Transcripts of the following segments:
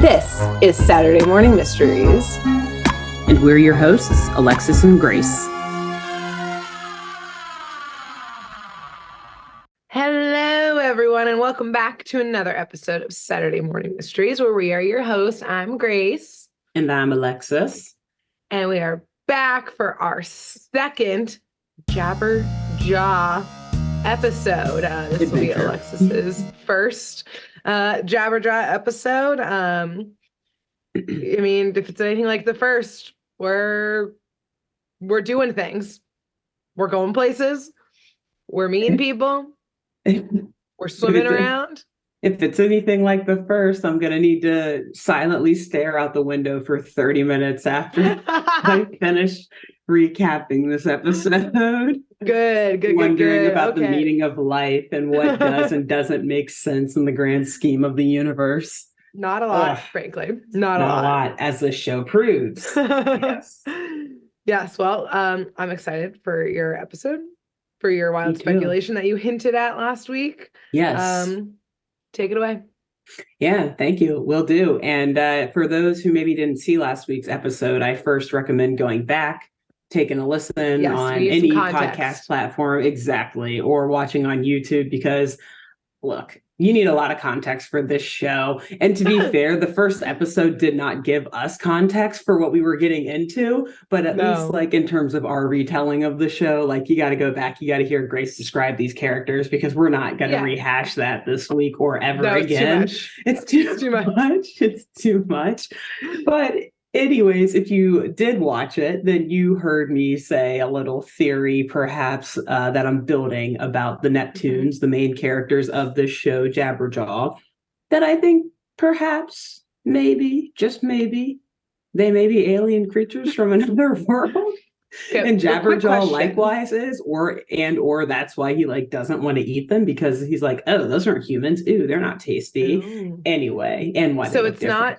This is Saturday Morning Mysteries. And we're your hosts, Alexis and Grace. Hello, everyone, and welcome back to another episode of Saturday Morning Mysteries, where we are your hosts. I'm Grace. And I'm Alexis. And we are back for our second Jabberjaw episode. This will be Alexis's first Jabberjaw episode. I mean, if it's anything like the first, we're doing things. We're going places. We're meeting people. We're swimming around. If it's anything like the first, I'm going to need to silently stare out the window for 30 minutes after I finish recapping this episode. Good. Wondering about the meaning of life and what does and doesn't make sense in the grand scheme of the universe. Not a lot, frankly. Not a lot, as the show proves. Yes. Yes. Well, I'm excited for your episode, for your wild speculation that you hinted at last week. Yes. Take it away. Yeah, thank you. Will do. And for those who maybe didn't see last week's episode, I first recommend going back, taking a listen on any podcast platform, exactly, or watching on YouTube, because look, you need a lot of context for this show. And to be fair, the first episode did not give us context for what we were getting into, but at least like in terms of our retelling of the show, like you got to go back, you got to hear Grace describe these characters, because we're not going to rehash that this week or ever again. It's too much. It's too much. But anyways, if you did watch it, then you heard me say a little theory, perhaps, that I'm building about the Neptunes, the main characters of this show, Jabberjaw, that I think perhaps, maybe, just maybe, they may be alien creatures from another world. And Jabberjaw likewise is, or that's why he like doesn't want to eat them, because he's like, oh, those aren't humans. Ooh, they're not tasty. Ooh. Anyway, and why? So it's not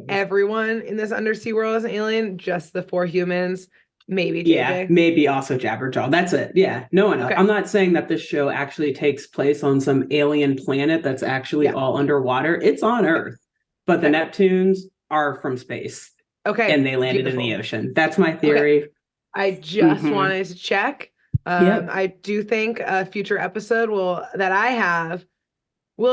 everyone in this undersea world is an alien, just the 4 humans. Maybe JJ. Yeah, maybe also Jabberjaw. That's it. Yeah, no one else. I'm not saying that this show actually takes place on some alien planet that's actually all underwater. It's on Earth, but the Neptunes are from space. Okay, and they landed in the ocean. That's my theory. Okay. I just wanted to check. I do think a future episode will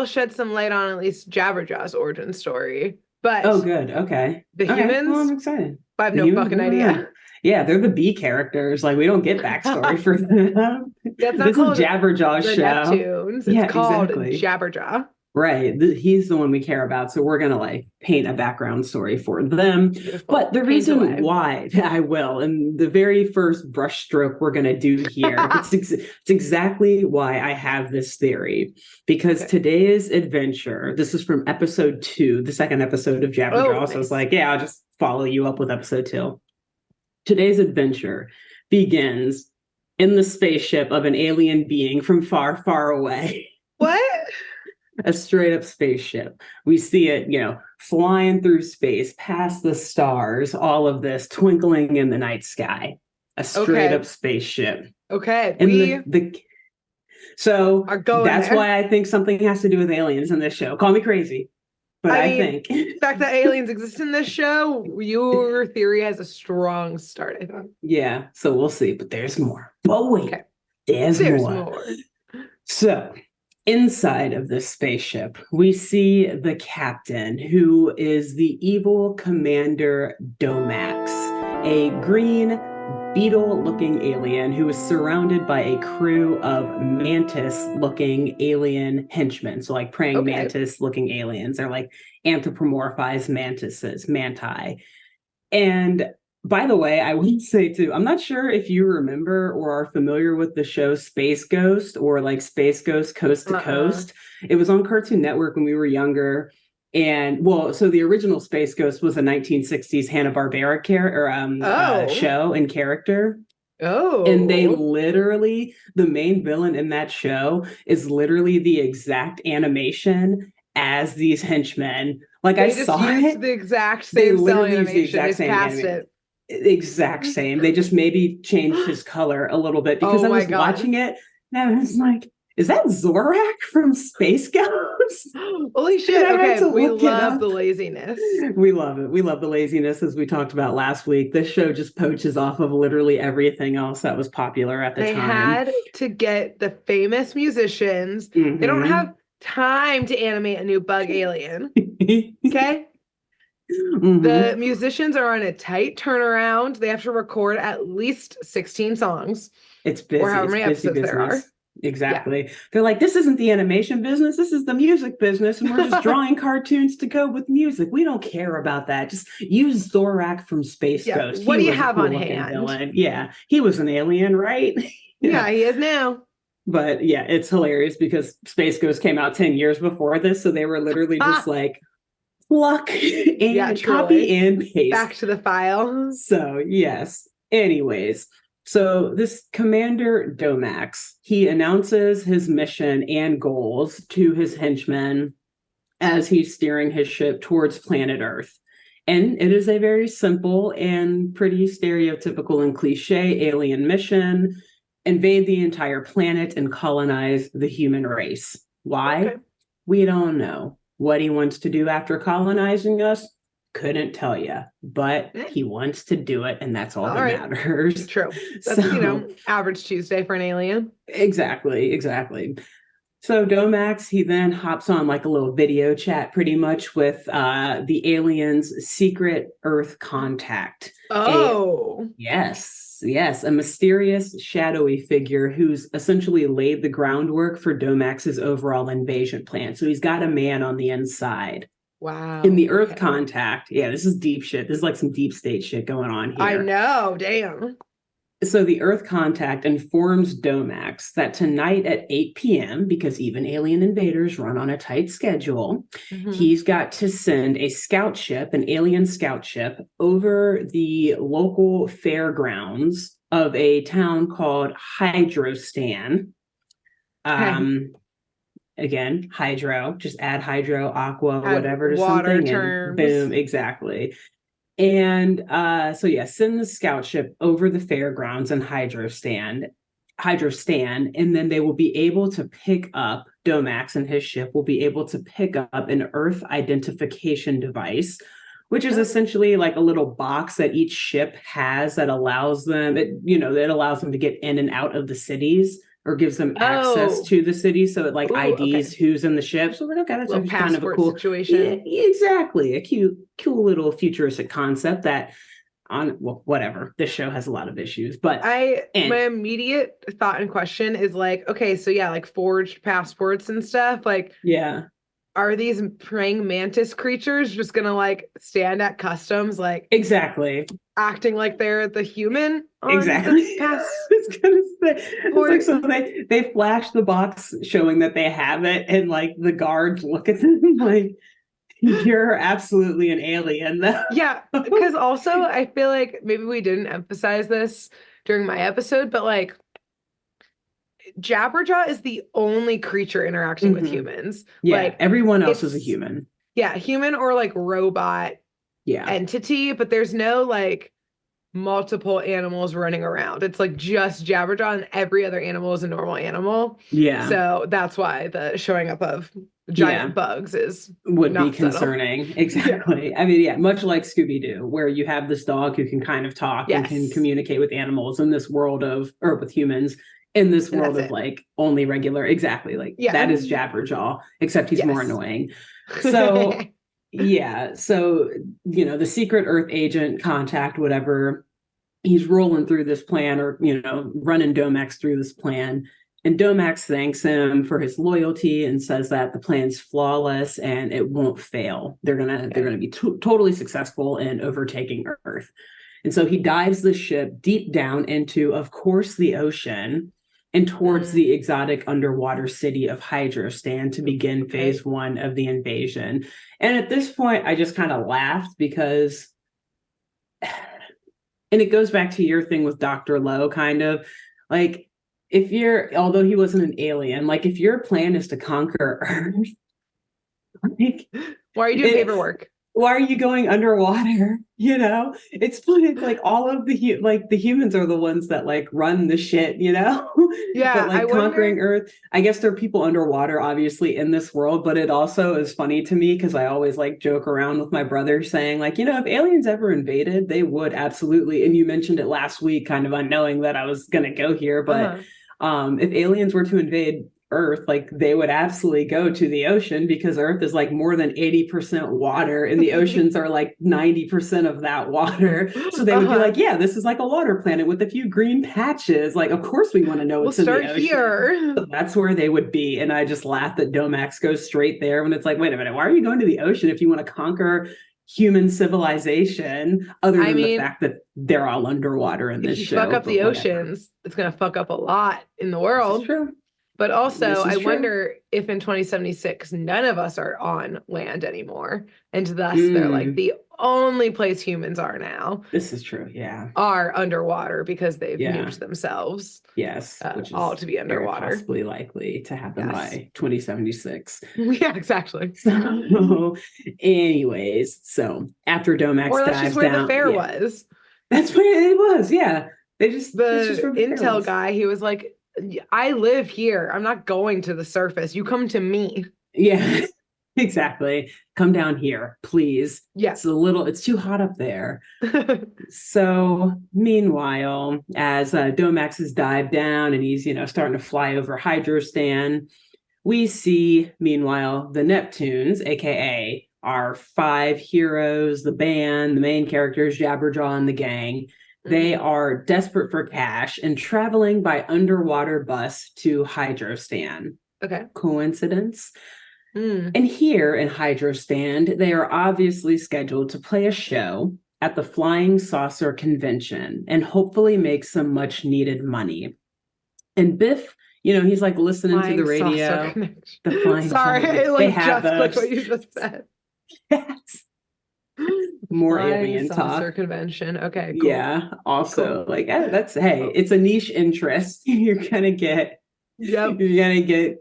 shed some light on at least Jabberjaw's origin story. But good. Okay. The humans, well, I'm excited. I have no fucking idea. Yeah, they're the B characters. Like, we don't get backstory for them. This is Jabberjaw's show. Neptunes. It's called Jabberjaw. Right. He's the one we care about. So we're going to like paint a background story for them. Beautiful. But the reason why I will, and the very first brushstroke we're going to do here, it's exactly why I have this theory. Because today's adventure, this is from episode 2, the second episode of Jabberjaw. So I was like, I'll just follow you up with episode 2. Today's adventure begins in the spaceship of an alien being from far, far away. What? A straight up spaceship. We see it, flying through space, past the stars, all of this twinkling in the night sky. A straight up spaceship. Okay. And so that's why I think something has to do with aliens in this show. Call me crazy, but I think the fact that aliens exist in this show, your theory has a strong start, I thought. Yeah, so we'll see, but there's more. But wait, there's more. So inside of this spaceship, we see the captain, who is the evil Commander Domax, a green beetle-looking alien who is surrounded by a crew of mantis-looking alien henchmen. So like praying mantis-looking aliens. They're like anthropomorphized manti. And by the way, I would say too, I'm not sure if you remember or are familiar with the show Space Ghost, or like Space Ghost Coast to Coast. It was on Cartoon Network when we were younger. And so the original Space Ghost was a 1960s Hanna-Barbera show and character. Oh. And they literally, the main villain in that show is literally the exact animation as these henchmen. Like I saw it. The exact same cell animation. They passed it. Exact same. They just maybe changed his color a little bit, because I was watching it and I was like, is that Zorak from Space Ghost? Holy shit. Okay, we love the laziness. We love it. We love the laziness, as we talked about last week. This show just poaches off of literally everything else that was popular at the time. They had to get the famous musicians. Mm-hmm. They don't have time to animate a new bug alien. Okay? Mm-hmm. The musicians are on a tight turnaround. They have to record at least 16 songs. It's busy. Or however many episodes there are. Exactly. Yeah. They're like, this isn't the animation business. This is the music business. And we're just drawing cartoons to go with music. We don't care about that. Just use Zorak from Space Ghost. What do you have on hand? Villain. Yeah. He was an alien, right? Yeah, he is now. But yeah, it's hilarious because Space Ghost came out 10 years before this. So they were literally just like, pluck and copy and paste. Back to the file. So yes. Anyways, so this Commander Domax, he announces his mission and goals to his henchmen as he's steering his ship towards planet Earth. And it is a very simple and pretty stereotypical and cliche alien mission: invade the entire planet and colonize the human race. Why? Okay. We don't know. What he wants to do after colonizing us, couldn't tell you, but he wants to do it, and that's all that matters. True. That's, average Tuesday for an alien. Exactly. So Domax, he then hops on like a little video chat pretty much with the alien's secret Earth contact. Oh. Yes, a mysterious, shadowy figure who's essentially laid the groundwork for Domax's overall invasion plan. So he's got a man on the inside. Wow. In the Earth contact. Yeah, this is deep shit. This is like some deep state shit going on here. I know, damn. So the Earth contact informs Domax that tonight at 8 p.m., because even alien invaders run on a tight schedule, he's got to send a scout ship, an alien scout ship, over the local fairgrounds of a town called Hydrostan. Again, hydro, just add hydro, aqua, whatever to water something, terms. And boom, exactly. And send the scout ship over the fairgrounds in Hydrostan, and then they will be able to pick up, Domax and his ship will be able to pick up an Earth identification device, which is essentially like a little box that each ship has that allows them, that allows them to get in and out of the cities, or gives them access to the city. So it IDs who's in the ship. So like, okay, that's kind of a cool situation. Yeah, exactly. A cool little futuristic concept that whatever. This show has a lot of issues, but my immediate thought and question is like, okay, so yeah, like forged passports and stuff. Like, yeah. Are these praying mantis creatures just gonna like stand at customs, like exactly acting like they're the human? Exactly. Pass. It's gonna say, it's like, so they flash the box showing that they have it, and like the guards look at them like, you're absolutely an alien. Yeah, because also I feel like maybe we didn't emphasize this during my episode, but like Jabberjaw is the only creature interacting with humans. Yeah, like everyone else is a human. Yeah, human or like robot entity, but there's no like multiple animals running around. It's like just Jabberjaw, and every other animal is a normal animal. Yeah. So that's why the showing up of giant bugs would be concerning. Subtle. Exactly. Yeah. I mean, much like Scooby-Doo, where you have this dog who can kind of talk and can communicate with animals in this world or with humans. In this world of like only regular, that is Jabberjaw, except he's more annoying. So so the secret Earth agent contact, whatever, he's rolling through this plan, or running Domax through this plan, and Domax thanks him for his loyalty and says that the plan's flawless and it won't fail. They're gonna be totally successful in overtaking Earth. And so he dives the ship deep down into, of course, the ocean, and towards the exotic underwater city of Hydrostan to begin phase 1 of the invasion. And at this point, I just kind of laughed because, and it goes back to your thing with Dr. Lowe, kind of like, although he wasn't an alien, like if your plan is to conquer Earth, why are you doing paperwork? why are you going underwater? You know, it's funny. It's like all of the humans are the ones that like run the shit, you know, Yeah, but like conquering Earth. I guess there are people underwater, obviously, in this world, but it also is funny to me because I always like joke around with my brother saying like, you know, if aliens ever invaded, they would absolutely. And you mentioned it last week, kind of unknowing that I was going to go here, but if aliens were to invade Earth, like they would absolutely go to the ocean because Earth is like more than 80% water and the oceans are like 90% of that water. So they would be like, yeah, this is like a water planet with a few green patches. Like, of course we want to know what's in the ocean. Here. So that's where they would be. And I just laugh that Domax goes straight there when it's like, wait a minute, why are you going to the ocean if you want to conquer human civilization, other than the fact that they're all underwater in this show? If you fuck up the oceans, it's going to fuck up a lot in the world. That's true. But also, I wonder if in 2076, none of us are on land anymore. And thus, they're like the only place humans are now. This is true, yeah. Are underwater because they've nuked themselves. Yes. Which is all to be underwater. Possibly likely to happen by 2076. Yeah, exactly. So, anyways, so after Domax or that's just where the fair was. That's where it was, yeah. They just the intel guy, he was like, I live here. I'm not going to the surface. You come to me. Yeah, exactly. Come down here, please. Yes. It's too hot up there. So meanwhile, as Domax has dived down and he's, starting to fly over Hydrostan, we see, meanwhile, the Neptunes, aka our 5 heroes, the band, the main characters, Jabberjaw and the gang. They are desperate for cash and traveling by underwater bus to Hydrostan. Okay. Coincidence? And here in Hydrostan, they are obviously scheduled to play a show at the Flying Saucer Convention and hopefully make some much needed money. And Biff, he's like listening to the radio. The Flying Sorry, Saucer. I just clicked what you just said. Yes. More Flying alien Saucer talk. Convention. Okay, cool. Yeah. Also, it's a niche interest. You're gonna get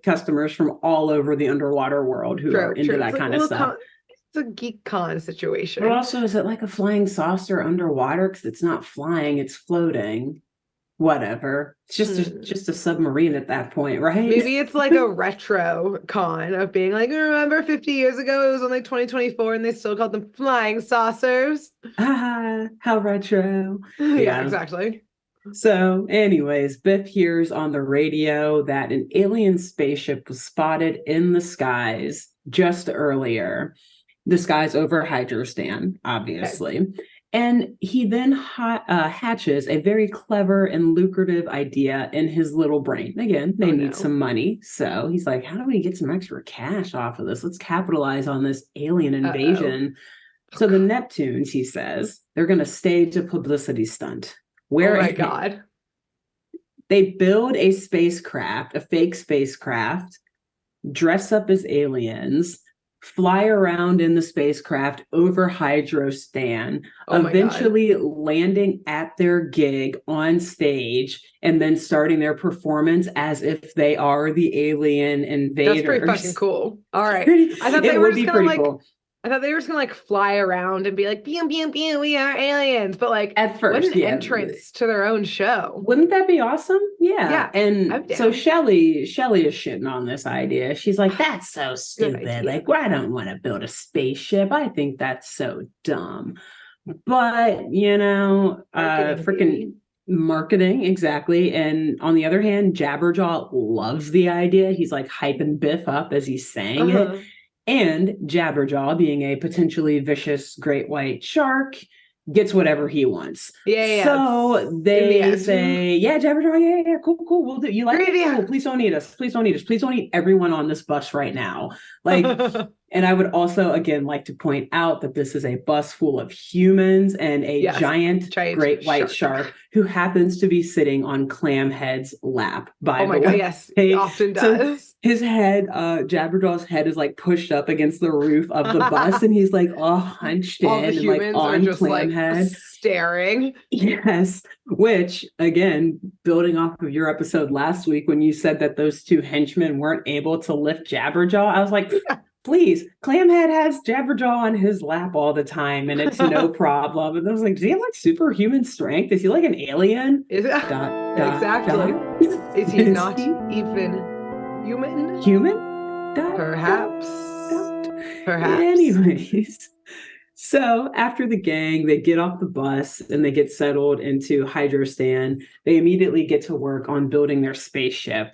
customers from all over the underwater world who are into that kind of stuff. It's a geek con situation. But also, is it like a flying saucer underwater? Because it's not flying, it's floating. Whatever. It's just a submarine at that point, right? Maybe it's like a retro con of being like, remember 50 years ago, it was only 2024 and they still called them flying saucers. How retro. Yeah, exactly. So anyways, Biff hears on the radio that an alien spaceship was spotted in the skies just earlier. The skies over Hydrostan, obviously. Okay. And he then hatches a very clever and lucrative idea in his little brain. Again, they need some money. So he's like, how do we get some extra cash off of this? Let's capitalize on this alien invasion. So the Neptunes, he says, they're going to stage a publicity stunt. Oh my God. They build a fake spacecraft, dress up as aliens, fly around in the spacecraft over Hydrostan, eventually landing at their gig on stage and then starting their performance as if they are the alien invaders. That's pretty fucking cool. All right. I thought they were just gonna fly around and be like, pew, pew, pew, we are aliens. But like at first, what an entrance to their own show. Wouldn't that be awesome? Yeah. And so Shelley is shitting on this idea. She's like, that's so stupid. Like, I don't want to build a spaceship. I think that's so dumb. But, freaking marketing, exactly. And on the other hand, Jabberjaw loves the idea. He's like hyping Biff up as he's saying it. And Jabberjaw, being a potentially vicious great white shark, gets whatever he wants. Yeah. So they say, Jabberjaw, yeah, cool, we'll do. You like it? Yeah. Cool. Please don't eat us. Please don't eat us. Please don't eat everyone on this bus right now. Like, and I would also, again, like to point out that this is a bus full of humans and a giant great white shark who happens to be sitting on Clamhead's lap. By the way. God, yes, he often does. So his head, Jabberjaw's head is like pushed up against the roof of the bus, and he's like all hunched in and like on Clamhead, staring. Yes, which again, building off of your episode last week when you said that those 2 henchmen weren't able to lift Jabberjaw, I was like, please. Clamhead has Jabberjaw on his lap all the time, and it's no problem. And I was like, does he have like superhuman strength? Is he like an alien? Is it? Exactly. Is he not even human? Human? Perhaps. Anyways. So after the gang, they get off the bus and they get settled into Hydrostan. They immediately get to work on building their spaceship,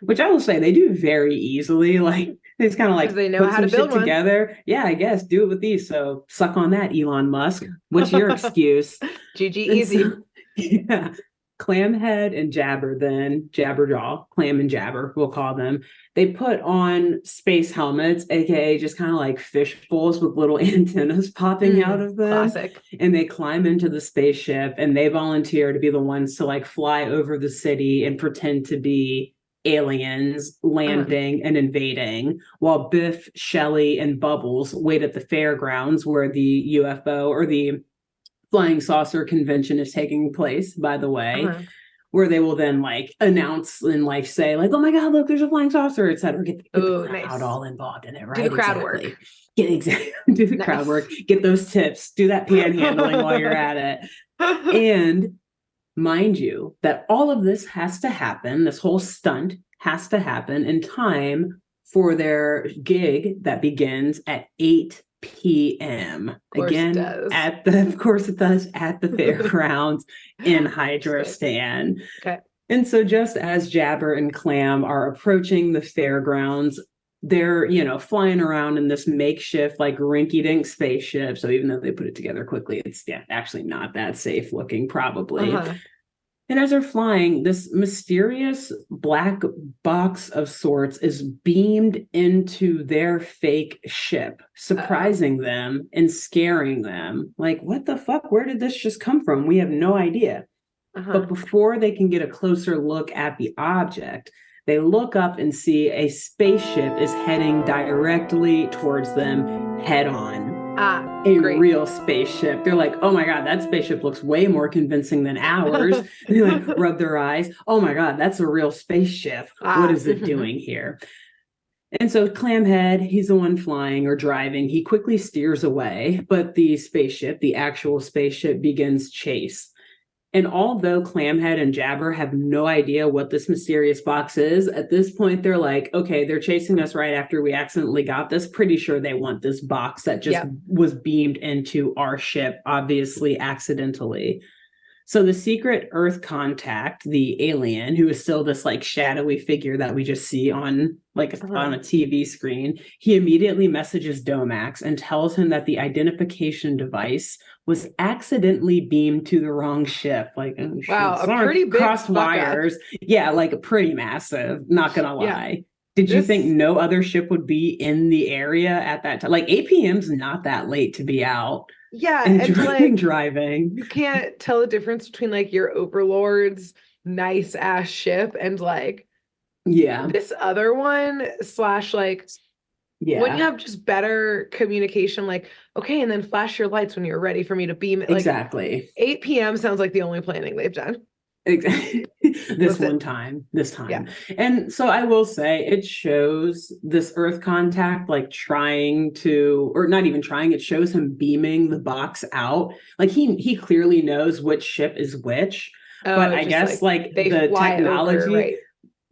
which I will say they do very easily. Like it's kind of like they know how to build one together. Yeah, I guess do it with these. So suck on that, Elon Musk. What's your excuse? GG easy. So, yeah. Clamhead and Jabberjaw, Clam and Jabber, we'll call them. They put on space helmets, aka just kind of like fish bowls with little antennas popping out of them. Classic. And they climb into the spaceship and they volunteer to be the ones to like fly over the city and pretend to be aliens landing and invading, while Biff, Shelly, and Bubbles wait at the fairgrounds where the UFO or the flying saucer convention is taking place, by the way, where they will then like announce and like say like, oh my God, look, there's a flying saucer, etc. Get the crowd all involved in it, right? Do the crowd work. Do the crowd work. Get those tips. Do that panhandling while you're at it. And mind you, that all of this has to happen, this whole stunt has to happen in time for their gig that begins at 8 p.m. Again, of course it does, at the fairgrounds in Hydrostan. Okay. And so just as Jabber and Clam are approaching the fairgrounds, they're, flying around in this makeshift, like rinky-dink spaceship. So even though they put it together quickly, it's actually not that safe looking, probably. And as they're flying, this mysterious black box of sorts is beamed into their fake ship, surprising them and scaring them. Like, what the fuck? Where did this just come from? We have no idea. But before they can get a closer look at the object, they look up and see a spaceship is heading directly towards them head on. Real spaceship. They're like, oh my God, that spaceship looks way more convincing than ours. And they like rub their eyes. Oh my God, that's a real spaceship. What is it doing here? And so Clamhead, he's the one flying or driving. He quickly steers away, but the spaceship, the actual spaceship, begins chase. And although Clamhead and Jabber have no idea what this mysterious box is, at this point, they're like, okay, they're chasing us right after we accidentally got this. Pretty sure they want this box that just was beamed into our ship, obviously accidentally. So the secret Earth contact, the alien, who is still this like shadowy figure that we just see on like on a TV screen, he immediately messages Domax and tells him that the identification device was accidentally beamed to the wrong ship. Like, oh, wow, a pretty big crossed wires. Yeah, like pretty massive. Not gonna lie. Did you think no other ship would be in the area at that time? Like 8 p.m.'s not that late to be out. Yeah, and driving. You can't tell the difference between like your overlord's nice ass ship and like this other one / like when you have just better communication, like okay, and then flash your lights when you're ready for me to beam it. Like, exactly. 8 p.m. sounds like the only planning they've done. Exactly. This time. Yeah. And so I will say it shows this Earth contact like trying to, or not even trying, it shows him beaming the box out. Like he clearly knows which ship is which. But I guess like the technology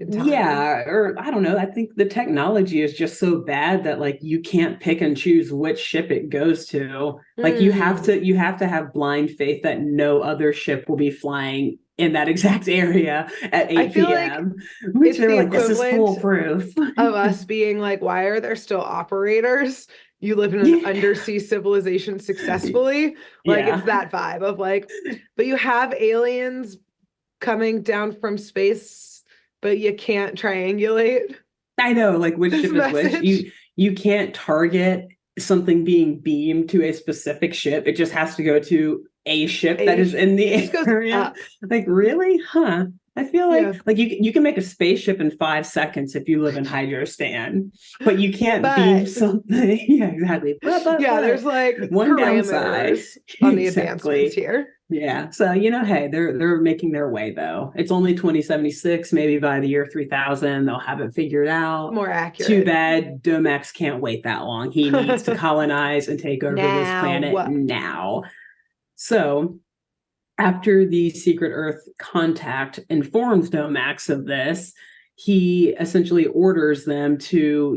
or I don't know. I think the technology is just so bad that like you can't pick and choose which ship it goes to. Like you have to have blind faith that no other ship will be flying in that exact area at 8 p.m. Which they're like, this is foolproof. Of us being like, why are there still operators? You live in an undersea civilization successfully. Like it's that vibe of like, but you have aliens coming down from space, but you can't triangulate. I know, like which ship is which. You can't target something being beamed to a specific ship. It just has to go to a ship that is in the area. Like, really? Huh. I feel like you can make a spaceship in 5 seconds if you live in Hydrostan, but you can't beam something. Yeah, exactly. But there's like one downside on the advancements here. Yeah. So, hey, they're making their way though. It's only 2076. Maybe by the year 3000, they'll have it figured out. More accurate. Too bad Domax can't wait that long. He needs to colonize and take over this planet now. So after the Secret Earth contact informs Domax of this, he essentially orders them to,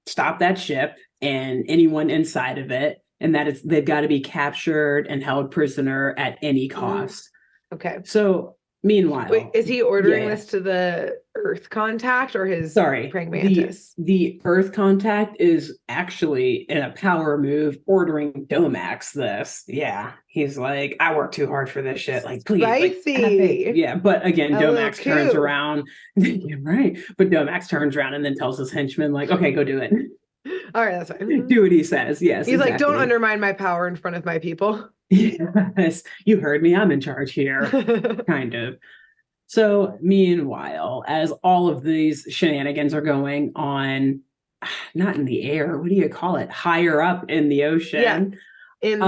stop that ship and anyone inside of it. And that they've got to be captured and held prisoner at any cost. Okay. So meanwhile, wait, is he ordering this to the Earth contact or his praying mantis? The Earth contact is actually in a power move ordering Domax this. Yeah. He's like, I work too hard for this shit. Like, please. Spicy. Yeah. But again, Domax turns around. You're right. But Domax turns around and then tells his henchman, like, okay, go do it. All right, that's fine. Do what he says. Yes. He's like, don't undermine my power in front of my people. Yes. You heard me. I'm in charge here. Kind of. So meanwhile, as all of these shenanigans are going on, not in the air, what do you call it? Higher up in the ocean. Yeah. In the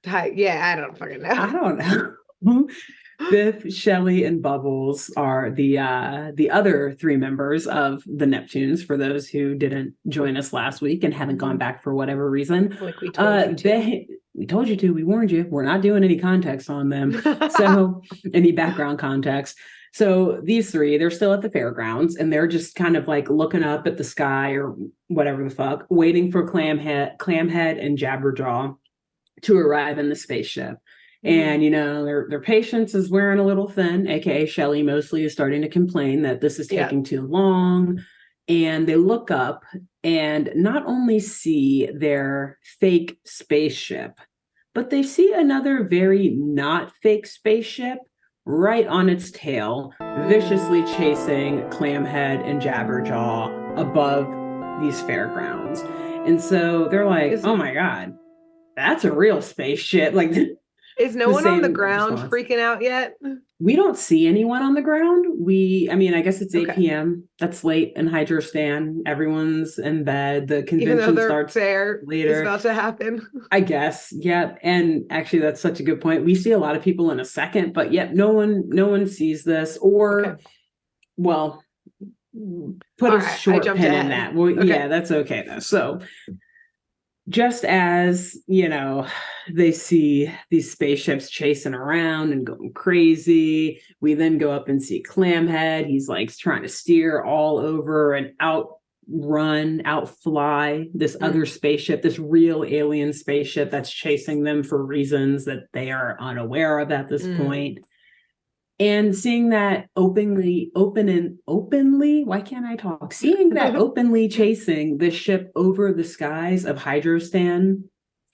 I don't fucking know. I don't know. Biff, Shelly, and Bubbles are the other 3 members of the Neptunes, for those who didn't join us last week and haven't gone back for whatever reason. Like we told you to. We told you to. We warned you. We're not doing any context on them. So any background context. So these 3, they're still at the fairgrounds and they're just kind of like looking up at the sky or whatever the fuck, waiting for Clamhead and Jabberjaw to arrive in the spaceship. And, their patience is wearing a little thin, aka Shelly mostly is starting to complain that this is taking too long. And they look up and not only see their fake spaceship, but they see another very not fake spaceship right on its tail, viciously chasing Clamhead and Jabberjaw above these fairgrounds. And so they're like, oh my God, that's a real spaceship. Like, is no one on the ground freaking out yet? We don't see anyone on the ground. I guess it's 8 p.m. That's late in Hydrostan. Everyone's in bed. The convention starts later. It's about to happen. I guess. Yep. And actually, that's such a good point. We see a lot of people in a second, but yet no one sees this or, well, put a short pin in that. Well, yeah, that's okay though. So just as, they see these spaceships chasing around and going crazy, we then go up and see Clamhead. He's like trying to steer all over and outfly this other spaceship, this real alien spaceship that's chasing them for reasons that they are unaware of at this point. And seeing that openly, why can't I talk? Seeing that openly chasing the ship over the skies of Hydrostan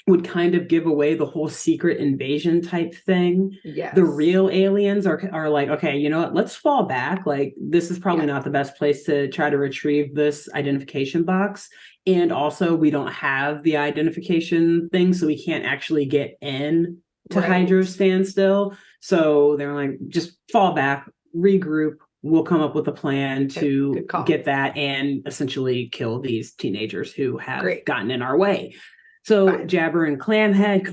would kind of give away the whole secret invasion type thing. Yes. The real aliens are like, okay, you know what? Let's fall back. Like, this is probably not the best place to try to retrieve this identification box. And also, we don't have the identification thing, so we can't actually get in to Hydrostan still. So they're like, just fall back, regroup. We'll come up with a plan to get that and essentially kill these teenagers who have gotten in our way. So Jabber and Clamhead,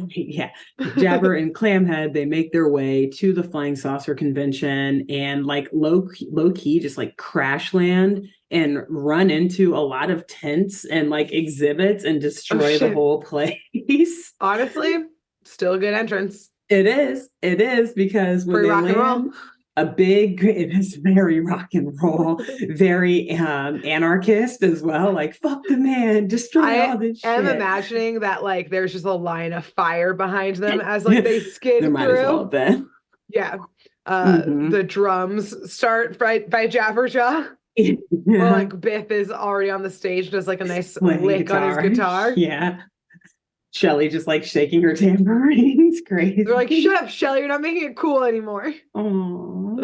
they make their way to the Flying Saucer Convention and like low key just like crash land and run into a lot of tents and like exhibits and destroy the whole place. Honestly, still a good entrance. It is because when they land, it is very rock and roll, very anarchist as well. Like, fuck the man, destroy all this shit. I am imagining that like there's just a line of fire behind them as like they skid there through. Might as well have been. Yeah. The drums start by Jabberjaw. Well, like Biff is already on the stage, does like a nice lick on his guitar. Yeah. Shelly just like shaking her tambourines. Crazy. They're like, shut up, Shelly, you're not making it cool anymore. Oh.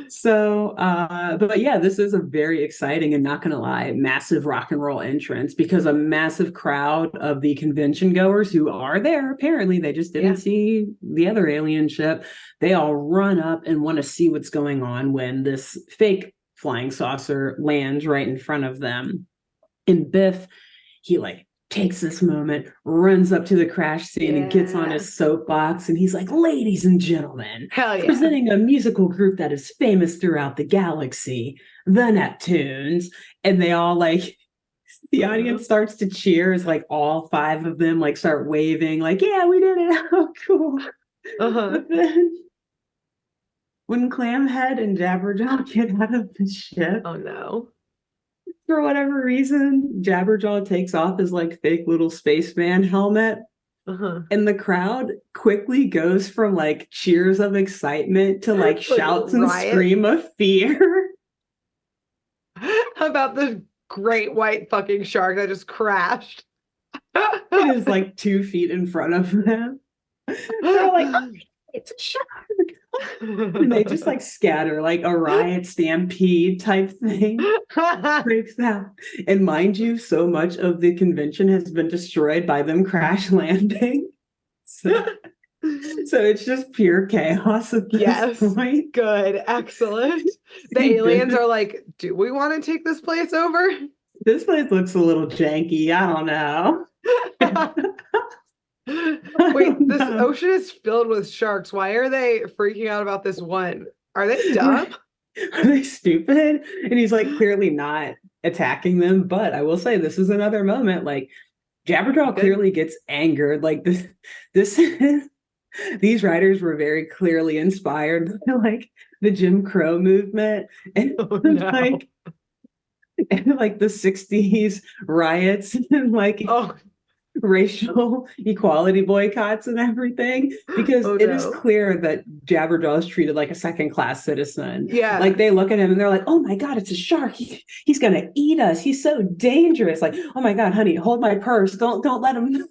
So, but yeah, this is a very exciting and not gonna lie, massive rock and roll entrance because a massive crowd of the convention goers who are there, apparently they just didn't see the other alien ship. They all run up and want to see what's going on when this fake flying saucer lands right in front of them. And Biff, he like takes this moment, runs up to the crash scene and gets on his soapbox. And he's like, ladies and gentlemen, presenting a musical group that is famous throughout the galaxy, the Neptunes. And they all like, the audience starts to cheer as like all 5 of them like start waving, like, yeah, we did it. Oh, cool. But then when Clamhead and Jabberjaw get out of the ship, oh no. For whatever reason, Jabberjaw takes off his like fake little spaceman helmet. And the crowd quickly goes from like cheers of excitement to like shouts and scream of fear. About the great white fucking shark that just crashed. It is like 2 feet in front of them. They're like, oh, it's a shark. And they just like scatter like a riot stampede type thing breaks out. And mind you, so much of the convention has been destroyed by them crash landing. So it's just pure chaos at this point. Good. Excellent. The aliens are like, do we want to take this place over? This place looks a little janky. I don't know. Wait, this ocean is filled with sharks. Why are they freaking out about this one? Are they dumb? Are they stupid? And he's like clearly not attacking them. But I will say this is another moment. Like Jabberjaw clearly gets angered. Like this these writers were very clearly inspired by like the Jim Crow movement and like the 60s riots and like racial equality boycotts and everything, because it is clear that Jabberjaw is treated like a second-class citizen. Yeah, like they look at him and they're like, oh my god, it's a shark, he's gonna eat us, he's so dangerous. Like, oh my god, honey, hold my purse, don't let him.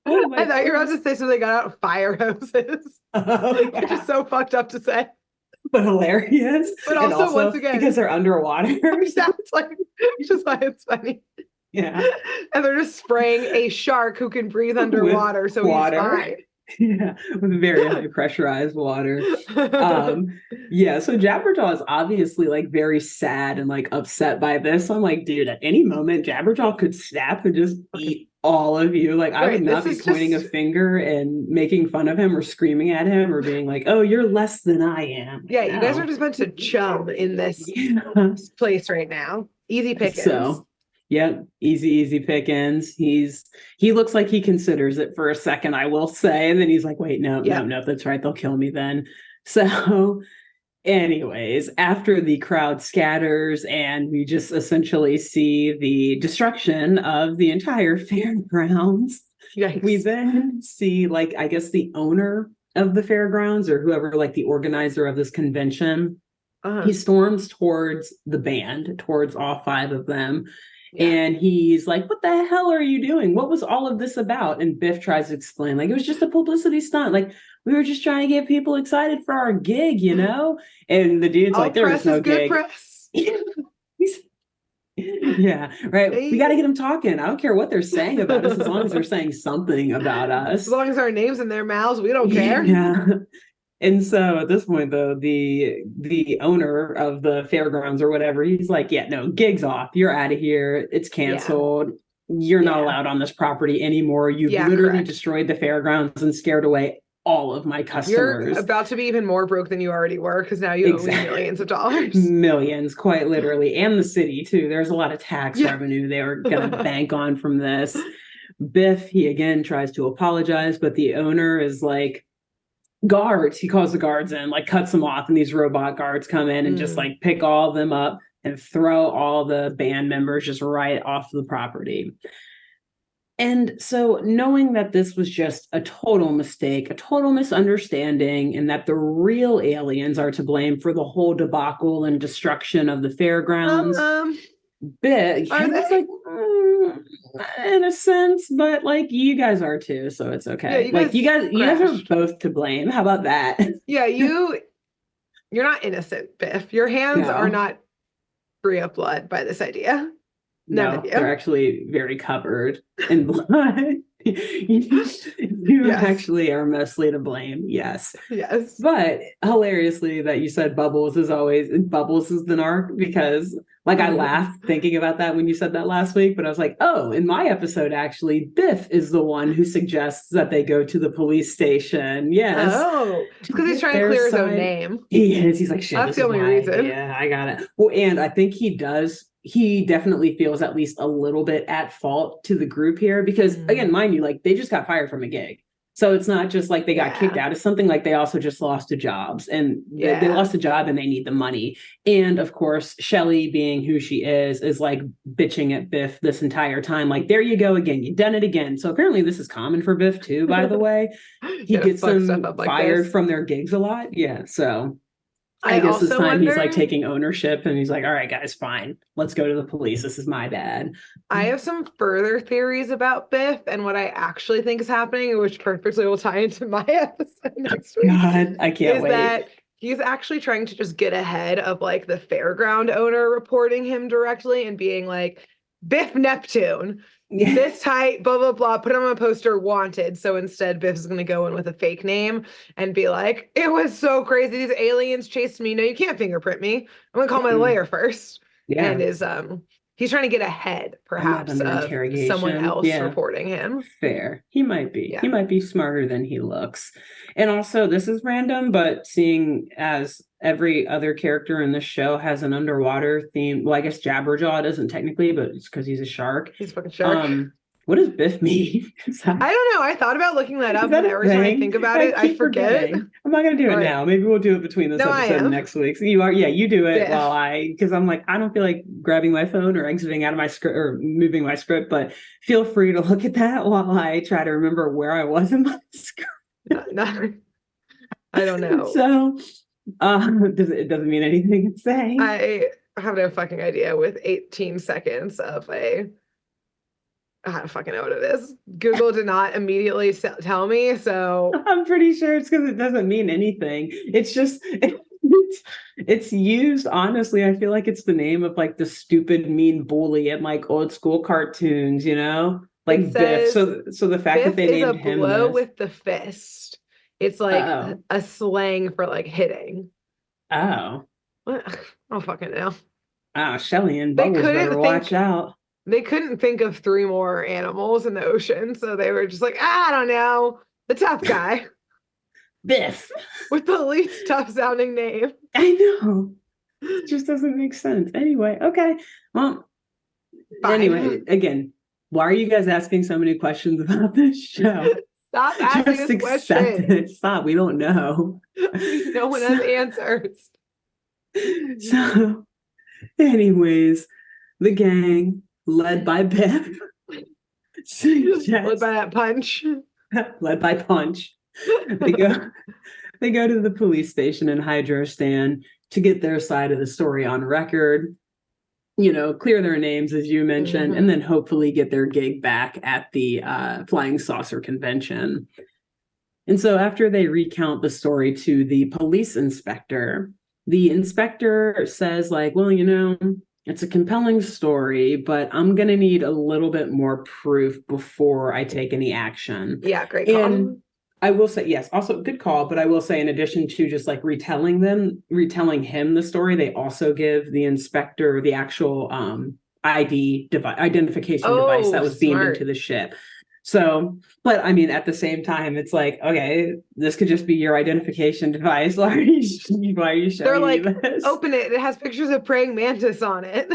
I thought you were about to say something, got out fire hoses. Which is so fucked up to say, but hilarious. But also once again, because they're underwater. That's like just why it's funny. Yeah. And they're just spraying a shark who can breathe underwater, so he's fine. Yeah, with very high pressurized water. Yeah, so Jabberjaw is obviously like very sad and like upset by this. So I'm like, dude, at any moment Jabberjaw could snap and just eat all of you. Like, I would not be pointing a finger and making fun of him or screaming at him or being like, oh, you're less than I am. Yeah, you guys are just meant to chum in this place right now. Easy pickings. So yep, easy pickings. He looks like he considers it for a second, I will say, and then he's like, wait, no, that's right, they'll kill me then. So anyways, after the crowd scatters and we just essentially see the destruction of the entire fairgrounds, we then see like, I guess the owner of the fairgrounds or whoever, like the organizer of this convention, he storms towards the band, towards all 5 of them. And he's like, what the hell are you doing? What was all of this about? And Biff tries to explain, like, it was just a publicity stunt. Like, we were just trying to get people excited for our gig, you know? And the dude's all like, there is no gig. Press. Yeah, right. We got to get them talking. I don't care what they're saying about us as long as they're saying something about us. As long as our name's in their mouths, we don't care. Yeah. And so at this point, though, the owner of the fairgrounds or whatever, he's like, yeah, no, gig's off. You're out of here. It's canceled. You're not allowed on this property anymore. You've literally destroyed the fairgrounds and scared away all of my customers. You're about to be even more broke than you already were because now you owe me millions of dollars. Millions, quite literally. And the city, too. There's a lot of tax revenue they were going to bank on from this. Biff, he again tries to apologize, but the owner is like, guards, he calls the guards in, like cuts them off, and these robot guards come in and just like pick all of them up and throw all the band members just right off the property. And so knowing that this was just a total mistake, a total misunderstanding, and that the real aliens are to blame for the whole debacle and destruction of the fairgrounds, bit like in a sense, but like you guys are too, so it's okay. You guys are both to blame. How about that? Yeah, you You're not innocent, Biff. Your hands are not free of blood by this idea. None of you. They're actually very covered in blood. You actually are mostly to blame. Yes. But hilariously that you said Bubbles is the narc, because like I laughed thinking about that when you said that last week, but I was like, oh, in my episode, actually, Biff is the one who suggests that they go to the police station. Yes. Oh, because he's trying to clear his own name. He is. He's like, shit, that's the only reason. Yeah, I got it. Well, and I think he definitely feels at least a little bit at fault to the group here, because again, mind you, like they just got fired from a gig. So it's not just like they got kicked out of something, like they also just lost a jobs, and they lost a job and they need the money. And of course, Shelly, being who she is like bitching at Biff this entire time. Like, there you go again. You've done it again. So apparently this is common for Biff too, by the way. He gets them fired from their gigs a lot. Yeah. So I guess this time he's like taking ownership and he's like, all right, guys, fine. Let's go to the police. This is my bad. I have some further theories about Biff and what I actually think is happening, which perfectly will tie into my episode next week. God, I can't wait. That he's actually trying to just get ahead of like the fairground owner reporting him directly and being like, Biff Neptune. This height, blah, blah, blah, put him on a poster, wanted. So instead, Biff is going to go in with a fake name and be like, it was so crazy. These aliens chased me. No, you can't fingerprint me. I'm going to call my lawyer first. Yeah. And he's trying to get ahead, perhaps, of someone else reporting him. Fair. He might be. He might be smarter than he looks. And also, this is random, but seeing as every other character in this show has an underwater theme. Well, I guess Jabberjaw doesn't technically, but it's because he's a shark. He's a fucking shark. What does Biff mean? I don't know. I thought about looking that up, and every time I think about it, I forget. I'm not going to do it now. Maybe we'll do it between this episode and next week. So you are, you do it because I'm like, I don't feel like grabbing my phone or exiting out of my script or moving my script, but feel free to look at that while I try to remember where I was in my script. I don't know. So it doesn't mean anything it's saying. I have no fucking idea with 18 seconds of I don't fucking know what it is. Google did not immediately tell me, so I'm pretty sure it's because it doesn't mean anything. It's just it's used, honestly. I feel like it's the name of like the stupid mean bully in like old school cartoons, you know, like Biff. So the fact that they named him blow with the fist. It's like a slang for like hitting. Oh, what? I don't fucking know. Shelly and Bubbles better watch out. They couldn't think of 3 more animals in the ocean, so they were just like, I don't know, the tough guy. Biff. With the least tough sounding name. I know. It just doesn't make sense. Anyway, okay. Well, anyway, again, why are you guys asking so many questions about this show? Stop asking us questions. Stop. We don't know. No one has answers. So, anyways, the gang, led by Biff. Led by that Punch. Led by Punch. They go to the police station in Hydrostan to get their side of the story on record. You know, clear their names, as you mentioned, and then hopefully get their gig back at the Flying Saucer Convention. And so after they recount the story to the police inspector, the inspector says, like, well, you know, it's a compelling story, but I'm going to need a little bit more proof before I take any action. Yeah, great call. And I will say, yes, also good call, but I will say in addition to just like retelling him the story, they also give the inspector the actual identification device that was beamed into the ship. So, but I mean, at the same time, it's like, okay, this could just be your identification device. Why are you showing They're like, me this? Open it. It has pictures of praying mantis on it.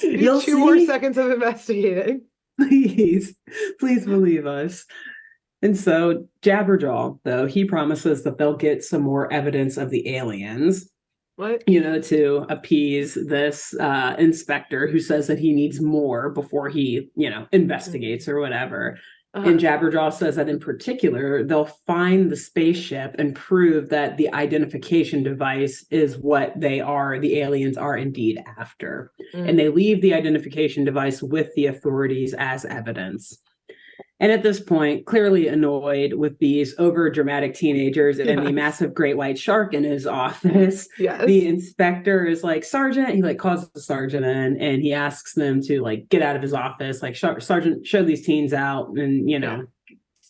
You'll 2 more seconds of investigating. Please believe us. And so Jabberjaw, though, he promises that they'll get some more evidence of the aliens. What? You know, to appease this inspector who says that he needs more before he, you know, investigates or whatever. And Jabberjaw says that in particular, they'll find the spaceship and prove that the identification device is what the aliens are indeed after. And they leave the identification device with the authorities as evidence. And at this point, clearly annoyed with these over-dramatic teenagers and the massive great white shark in his office, the inspector is like, Sergeant, he like calls the sergeant in and he asks them to like get out of his office, like, Sergeant, show these teens out and,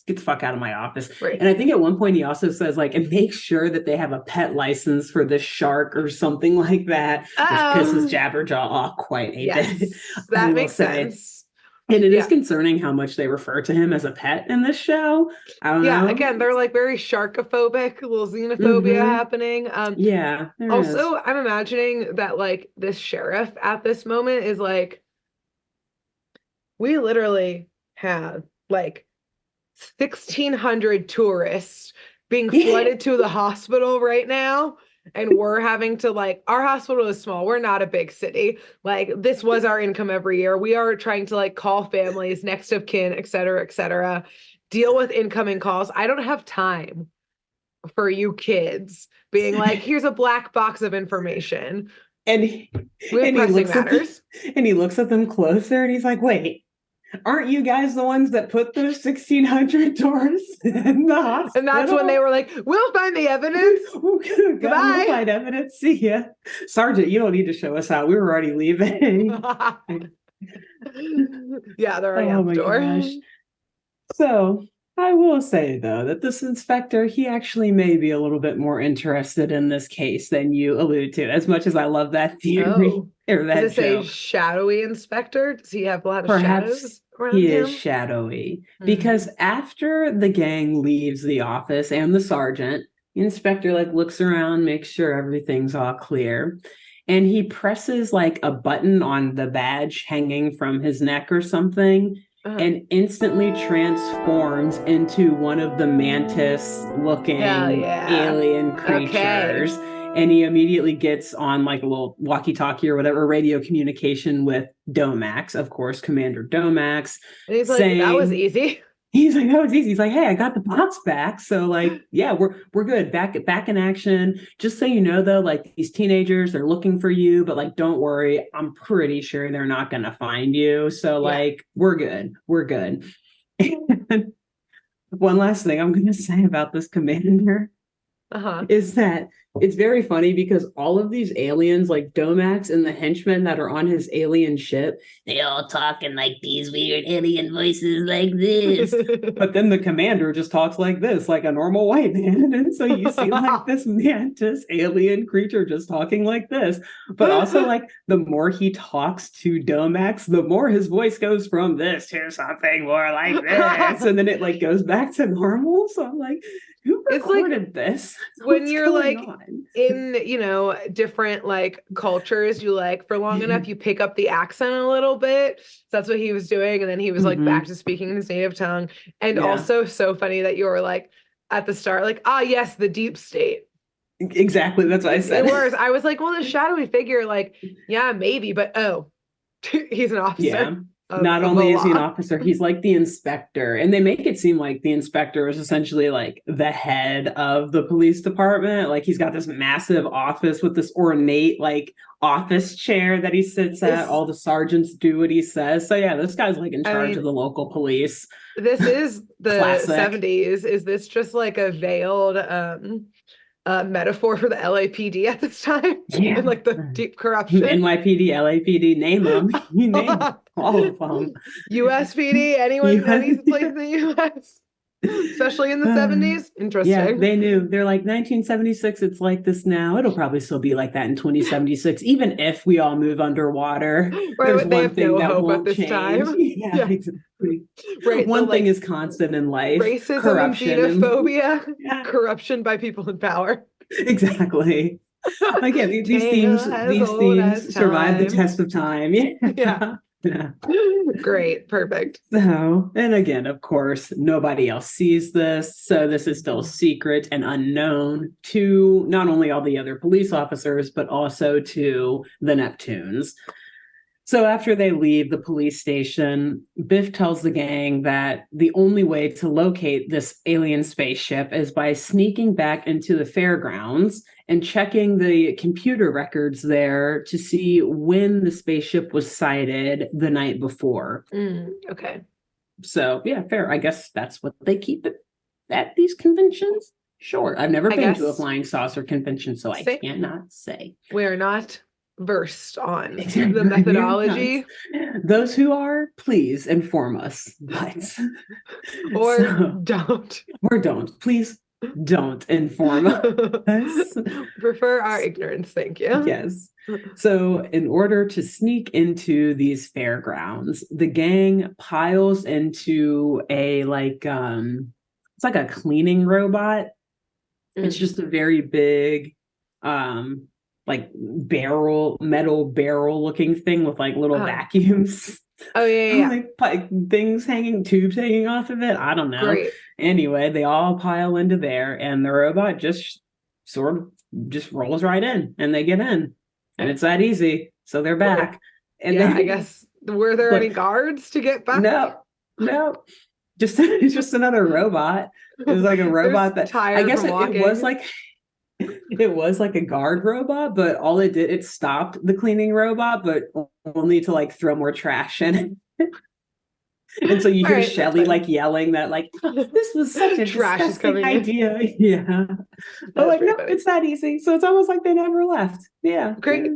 get the fuck out of my office. Right. And I think at one point he also says like, and make sure that they have a pet license for this shark or something like that, which pisses Jabberjaw off quite a bit. That makes sense. And it is concerning how much they refer to him as a pet in this show. I don't know. Again, they're like very sharkophobic, a little xenophobia happening. Also, I'm imagining that like this sheriff at this moment is like, we literally have like 1,600 tourists being flooded to the hospital right now. And we're having to like, our hospital is small. We're not a big city. Like this was our income every year. We are trying to like call families, next of kin, et cetera, deal with incoming calls. I don't have time for you kids being like, here's a black box of information. And he looks at them closer and he's like, wait, aren't you guys the ones that put those 1,600 tourists in the hospital? And that's when they were like, we'll find the evidence. Goodbye. We'll find evidence. See ya. Sergeant, you don't need to show us out. We were already leaving. They're already out the door. Gosh. So I will say, though, that this inspector, he actually may be a little bit more interested in this case than you allude to, as much as I love that theory. Or that Does it say shadowy inspector? Does he have a lot of shadows around he him? Is shadowy. Because after the gang leaves the office and the sergeant, the inspector like looks around, makes sure everything's all clear. And he presses like a button on the badge hanging from his neck or something. And instantly transforms into one of the mantis-looking alien creatures. And he immediately gets on like a little walkie-talkie or whatever, radio communication with Domax, of course, Commander Domax. And he's like, that was easy. He's like, that was easy. He's like, hey, I got the box back. So like, yeah, we're good. Back in action. Just so you know, though, like these teenagers, they're looking for you, but like, don't worry. I'm pretty sure they're not going to find you. So like, we're good. We're good. And one last thing I'm going to say about this commander is that it's very funny because all of these aliens, like Domax and the henchmen that are on his alien ship, they all talk in like these weird alien voices like this. But then the commander just talks like this, like a normal white man. And so you see like this mantis alien creature just talking like this. But also like the more he talks to Domax, the more his voice goes from this to something more like this. And then it like goes back to normal. So I'm like, who recorded this? When you're like in, different like cultures, you like for long enough, you pick up the accent a little bit. So that's what he was doing. And then he was like back to speaking in his native tongue. And also so funny that you were like at the start, like, yes, the deep state. Exactly. That's what I said. I was like, well, the shadowy figure, like, yeah, maybe, but he's an officer. Yeah. Not only is he an officer, he's like the inspector. And they make it seem like the inspector is essentially like the head of the police department. Like he's got this massive office with this ornate like office chair that he sits at. All the sergeants do what he says. So yeah, this guy's like in charge of the local police. This is the 70s. Is this just like a veiled metaphor for the LAPD at this time? Yeah. And like the deep corruption. NYPD, LAPD, name them. You name all of them. USPD, any place in the US, especially in the 70s. Interesting. Yeah, they knew. They're like 1976. It's like this now. It'll probably still be like that in 2076, even if we all move underwater. Right, there's one thing that won't change. Time. Yeah, exactly. Right. One thing is constant in life: racism, corruption, and xenophobia, corruption by people in power. Exactly. Again, these themes survive the test of time. Yeah. Yeah. Great. Perfect. So, and again, of course, nobody else sees this. So this is still secret and unknown to not only all the other police officers, but also to the Neptunes. So after they leave the police station, Biff tells the gang that the only way to locate this alien spaceship is by sneaking back into the fairgrounds and checking the computer records there to see when the spaceship was sighted the night before. Okay. So yeah, fair. I guess that's what they keep it at these conventions. Sure. I've never been to a flying saucer convention, so I cannot say. We are not versed on the methodology. Those who are, please inform us. But don't. Or don't. Please don't inform us. Prefer our ignorance, thank you. Yes. So in order to sneak into these fairgrounds, the gang piles into a it's like a cleaning robot. It's just a very big like metal barrel looking thing with like little vacuums. Oh yeah. Like tubes hanging off of it. I don't know. Great. Anyway, they all pile into there, and the robot just sort of just rolls right in, and they get in, and it's that easy. So they're back. And yeah, I guess were there any guards to get back? No. It's just another robot. It was like a robot that I guess it was like. It was like a guard robot, but all it did, it stopped the cleaning robot, but only to like throw more trash in. And so you hear Shelly like yelling that like, this was such a disgusting idea. Yeah. But like, no, it's that easy. So it's almost like they never left. Yeah. Great.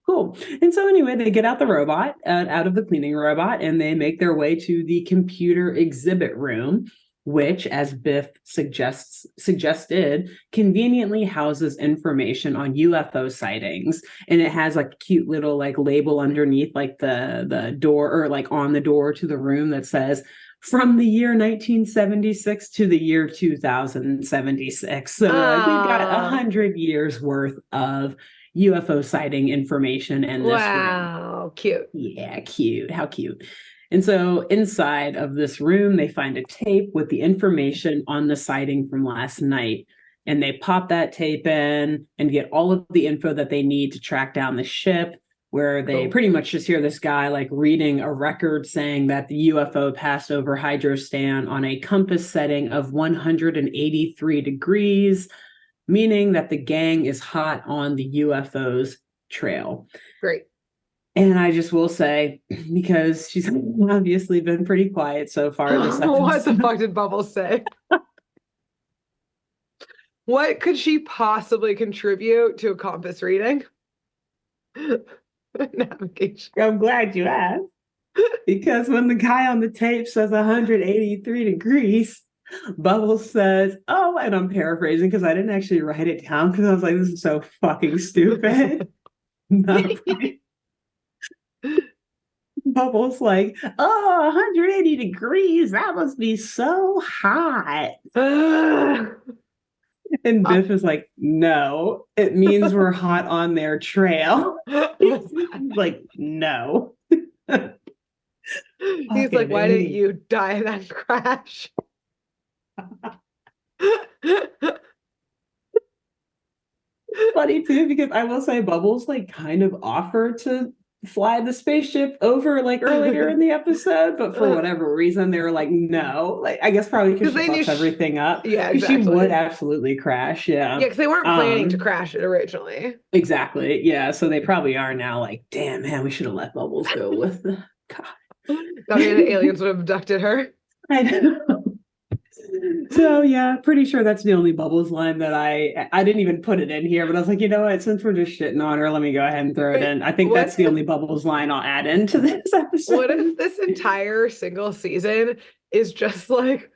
Cool. And so anyway, they get out the robot, out of the cleaning robot, and they make their way to the computer exhibit room, which, as Biff suggested, conveniently houses information on UFO sightings. And it has like a cute little like label underneath like the door, or like on the door to the room, that says from the year 1976 to the year 2076. So we've got 100 years worth of UFO sighting information in this room. Wow, cute. Yeah, cute. How cute. And so inside of this room, they find a tape with the information on the sighting from last night. And they pop that tape in and get all of the info that they need to track down the ship, where they pretty much just hear this guy like reading a record saying that the UFO passed over Hydrostan on a compass setting of 183 degrees, meaning that the gang is hot on the UFO's trail. Great. And I just will say, because she's obviously been pretty quiet so far this episode. What the fuck did Bubbles say? What could she possibly contribute to a compass reading? Navigation. I'm glad you asked. Because when the guy on the tape says 183 degrees, Bubbles says, oh, and I'm paraphrasing because I didn't actually write it down because I was like, this is so fucking stupid. Bubbles like, oh, 180 degrees, that must be so hot. And Biff is like, no, it means we're hot on their trail. Like, no. He's like, why didn't you die in that crash? Funny too, because I will say Bubbles like kind of offered to fly the spaceship over like earlier in the episode, but for whatever reason they were like, no. Like, I guess probably because she fucks everything up. Yeah, exactly. She would absolutely crash. Yeah, because they weren't planning to crash it originally. Exactly. Yeah, so they probably are now like, damn man, we should have let Bubbles go with the God. I mean, the aliens would have abducted her. I know. So yeah, pretty sure that's the only Bubbles line that I didn't even put it in here, but I was like, you know what, since we're just shitting on her, let me go ahead and throw it in. I think that's the only Bubbles line I'll add into this episode. What if this entire single season is just like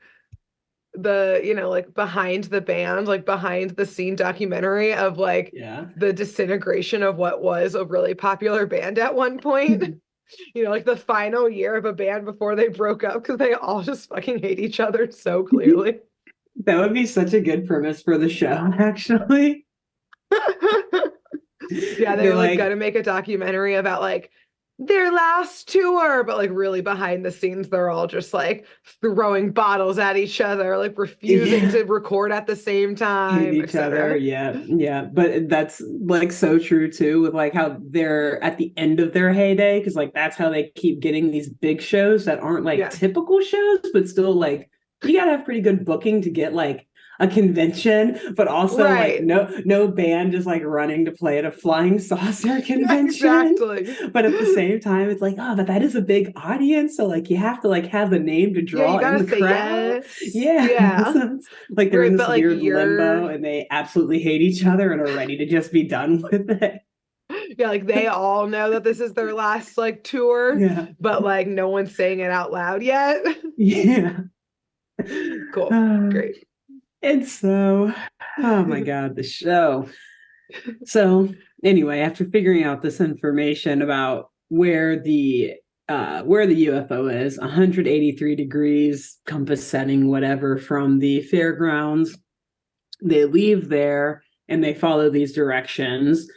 the, like behind the band, like behind the scene documentary of like the disintegration of what was a really popular band at one point? Like the final year of a band before they broke up because they all just fucking hate each other so clearly. That would be such a good premise for the show, actually. Yeah, they're like gonna make a documentary about like their last tour, but like really behind the scenes, they're all just like throwing bottles at each other, like refusing to record at the same time. Each other, yeah. But that's like so true too, with like how they're at the end of their heyday, because like that's how they keep getting these big shows that aren't like typical shows, but still like you gotta have pretty good booking to get like a convention, but also like Right. no band just like running to play at a flying saucer convention. Exactly. But at the same time, it's like, oh, but that is a big audience. So like you have to like have the name to Yeah, draw you in gotta the say crowd. yes. Yeah. Yeah. So like they're Right, in this but like weird limbo and they absolutely hate each other and are ready to just be done with it. yeah, like they all know that this is their last like tour, Yeah. but like no one's saying it out loud yet. Yeah. Cool. Great. And so, oh my God, the show. So anyway, after figuring out this information about where the UFO is, 183 degrees, compass setting, whatever, from the fairgrounds, they leave there and they follow these directions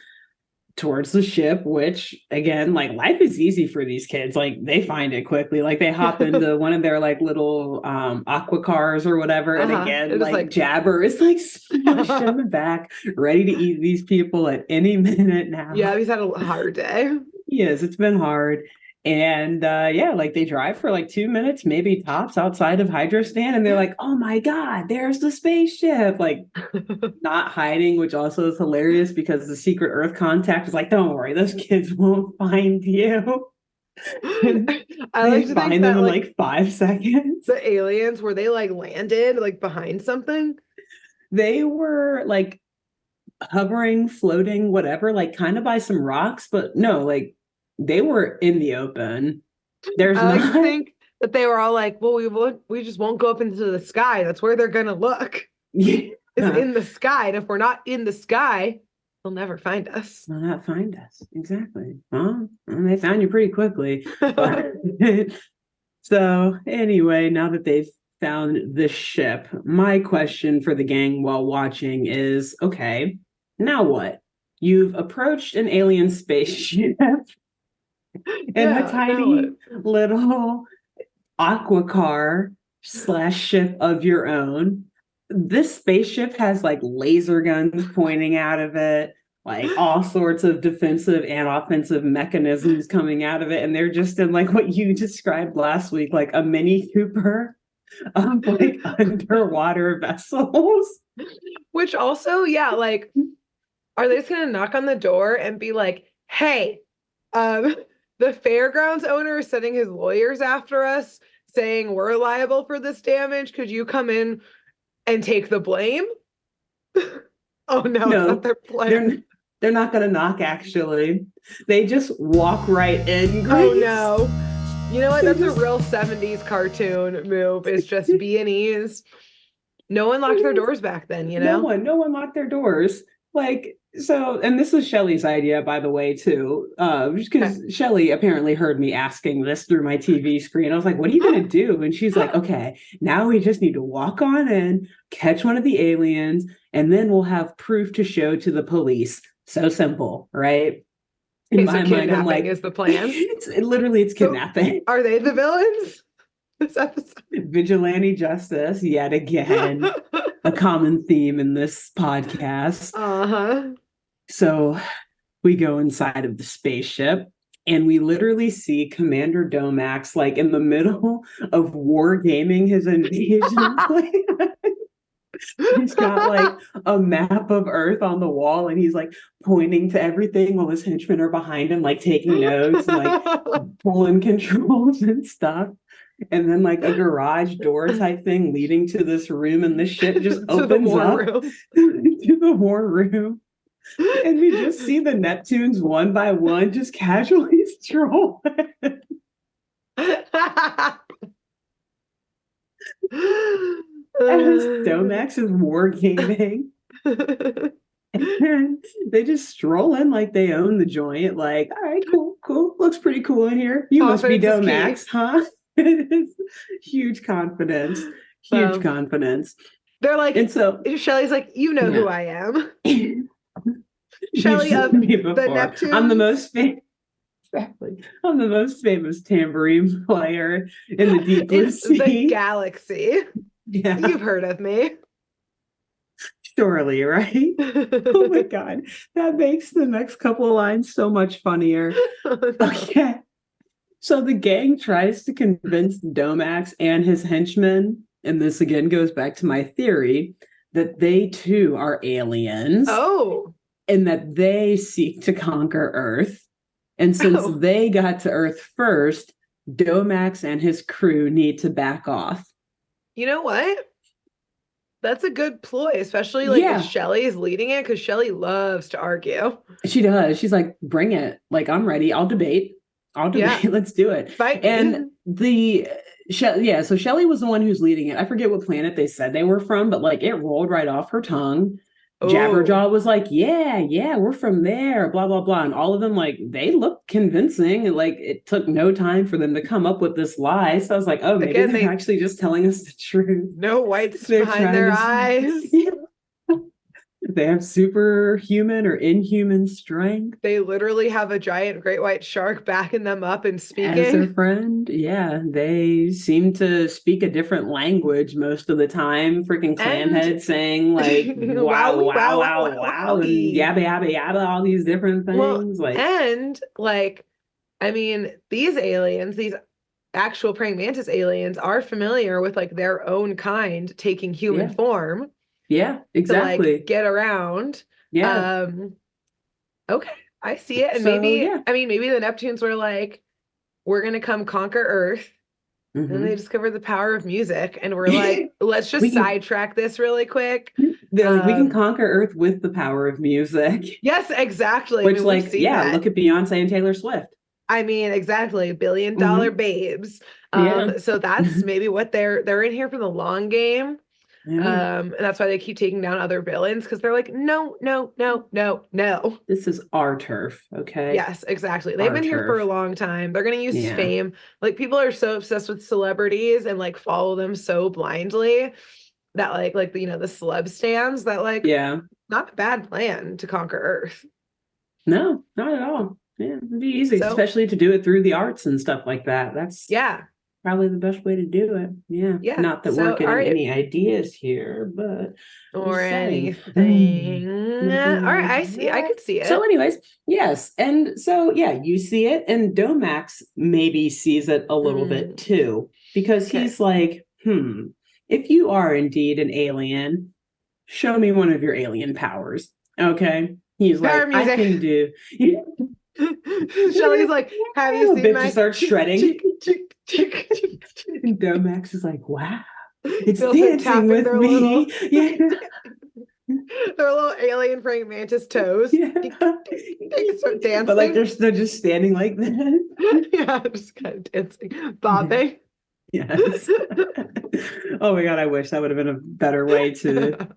towards the ship, which again, like life is easy for these kids. Like they find it quickly. Like they hop into one of their like little aqua cars or whatever. And again, like Jabber is like smushed in the back, ready to eat these people at any minute now. Yeah, he's had a hard day. Yes, it's been hard. And yeah, like they drive for like 2 minutes, maybe tops, outside of Hydrostan, and they're like, oh my God, there's the spaceship. Like not hiding, which also is hilarious because the secret Earth contact is like, don't worry, those kids won't find you. I like to find think them that in like 5 seconds. the aliens, were they like landed like behind something? They were like hovering, floating, whatever, like kind of by some rocks, but no, like they were in the open. There's I like not to think that they were all like, well, we just won't go up into the sky. That's where they're gonna look. Yeah. Is in the sky. And if we're not in the sky, they'll never find us. They'll not find us. Exactly. Well, they found you pretty quickly. But so anyway, now that they've found the ship, my question for the gang while watching is, okay, now what? You've approached an alien spaceship in a tiny little aqua car / ship of your own. This spaceship has like laser guns pointing out of it, like all sorts of defensive and offensive mechanisms coming out of it. And they're just in like what you described last week, like a Mini Cooper of like underwater vessels. Which also, yeah, like, are they just gonna knock on the door and be like, hey, the fairgrounds owner is sending his lawyers after us saying we're liable for this damage. Could you come in and take the blame? Oh no, it's not their plan. They're not going to knock, actually. They just walk right in. Grace. Oh no. You know what? That's a real 70s cartoon move. It's just B&Es. No one locked their doors back then, you know? No one locked their doors. Like, so, and this is Shelly's idea, by the way, too, because Shelly apparently heard me asking this through my TV screen. I was like, what are you going to do? And she's like, okay, now we just need to walk on in, catch one of the aliens, and then we'll have proof to show to the police. So simple, right? In my mind, I'm like, is the plan? It's kidnapping. So are they the villains? This episode? Vigilante justice, yet again. A common theme in this podcast. So we go inside of the spaceship and we literally see Commander Domax like in the middle of wargaming his invasion plan. He's got like a map of Earth on the wall and he's like pointing to everything while his henchmen are behind him, like taking notes and like pulling controls and stuff. And then like a garage door type thing leading to this room, and the ship just opens up to the war room. And we just see the Neptunes one by one just casually stroll. As Domax is wargaming. And they just stroll in like they own the joint. Like, all right, cool. Looks pretty cool in here. You must be Domax, huh? Huge confidence. Confidence. They're like, and so Shelly's like, you know who I am. Shelly of the Neptune. I'm the most famous. Exactly. I'm the most famous tambourine player in the deep blue sea. The galaxy. Yeah. You've heard of me. Surely, right? Oh my God. That makes the next couple of lines so much funnier. Okay. So the gang tries to convince Domax and his henchmen, and this again goes back to my theory, that they too are aliens. Oh. And that they seek to conquer Earth. And since they got to Earth first, Domax and his crew need to back off. You know what? That's a good ploy, especially like if Shelly is leading it, because Shelly loves to argue. She does. She's like, bring it. Like, I'm ready. I'll debate. Let's do it. Fight and so Shelly was the one who's leading it. I forget what planet they said they were from, but like it rolled right off her tongue. Jabberjaw was like, yeah, we're from there, blah, blah, blah. And all of them, like, they looked convincing. And like, it took no time for them to come up with this lie. So I was like, oh, maybe they're actually just telling us the truth. No whites behind their eyes. Yeah. They have superhuman or inhuman strength. They literally have a giant great white shark backing them up and speaking. As their friend. Yeah. They seem to speak a different language most of the time. Freaking Clamhead saying like, wow, and yabba, yabba, yabba, all these different things. These aliens, these actual praying mantis aliens are familiar with like their own kind taking human form. Yeah, exactly. To like get around. Yeah. Okay, I see it. And maybe the Neptunes were like, we're gonna come conquer Earth. Mm-hmm. And they discovered the power of music, and we're like, let's just sidetrack this really quick. They're like, we can conquer Earth with the power of music. Yes, exactly. Which, look at Beyonce and Taylor Swift. I mean, exactly, $1 billion babes. So that's maybe what they're in here for the long game. Yeah. And that's why they keep taking down other villains, because they're like, no. This is our turf, okay? Yes, exactly. They've been here for a long time. They're going to use fame. Like, people are so obsessed with celebrities and like follow them so blindly that like the celeb stands that like, not a bad plan to conquer Earth. No, not at all. Yeah, it'd be easy, especially to do it through the arts and stuff like that. That's probably the best way to do it. Yeah. Not that we're getting any ideas here, but or anything. All right, I see. I could see it. So, anyways, yes, and so you see it, and Domax maybe sees it a little bit too, because he's like, if you are indeed an alien, show me one of your alien powers. Okay, he's like, I can do. Shelly's like, have you seen my start shredding? And Domax is like, wow, it's dancing with me. Their little alien praying mantis toes. Start dancing. But like they're just standing like that. Just kind of dancing, bobbing. Yes. Oh my god, I wish that would have been a better way to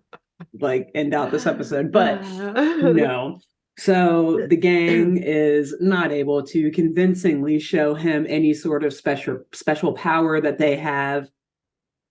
like end out this episode, but no. So the gang is not able to convincingly show him any sort of special power that they have.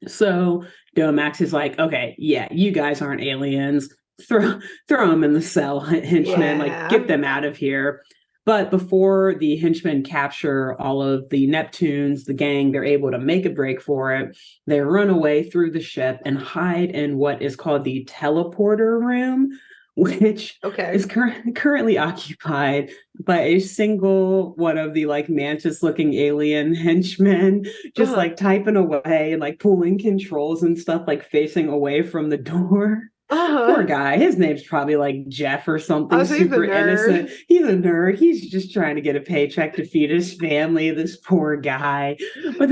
So Domax is like, okay, you guys aren't aliens. Throw them in the cell, henchmen. Like, get them out of here. But before the henchmen capture all of the Neptunes, the gang, they're able to make a break for it. They run away through the ship and hide in what is called the teleporter room, which is currently occupied by a single one of the like mantis looking alien henchmen, just like typing away and like pulling controls and stuff, like facing away from the door. Poor guy. His name's probably like Jeff or something. Super innocent. He's a nerd. He's just trying to get a paycheck to feed his family. This poor guy. But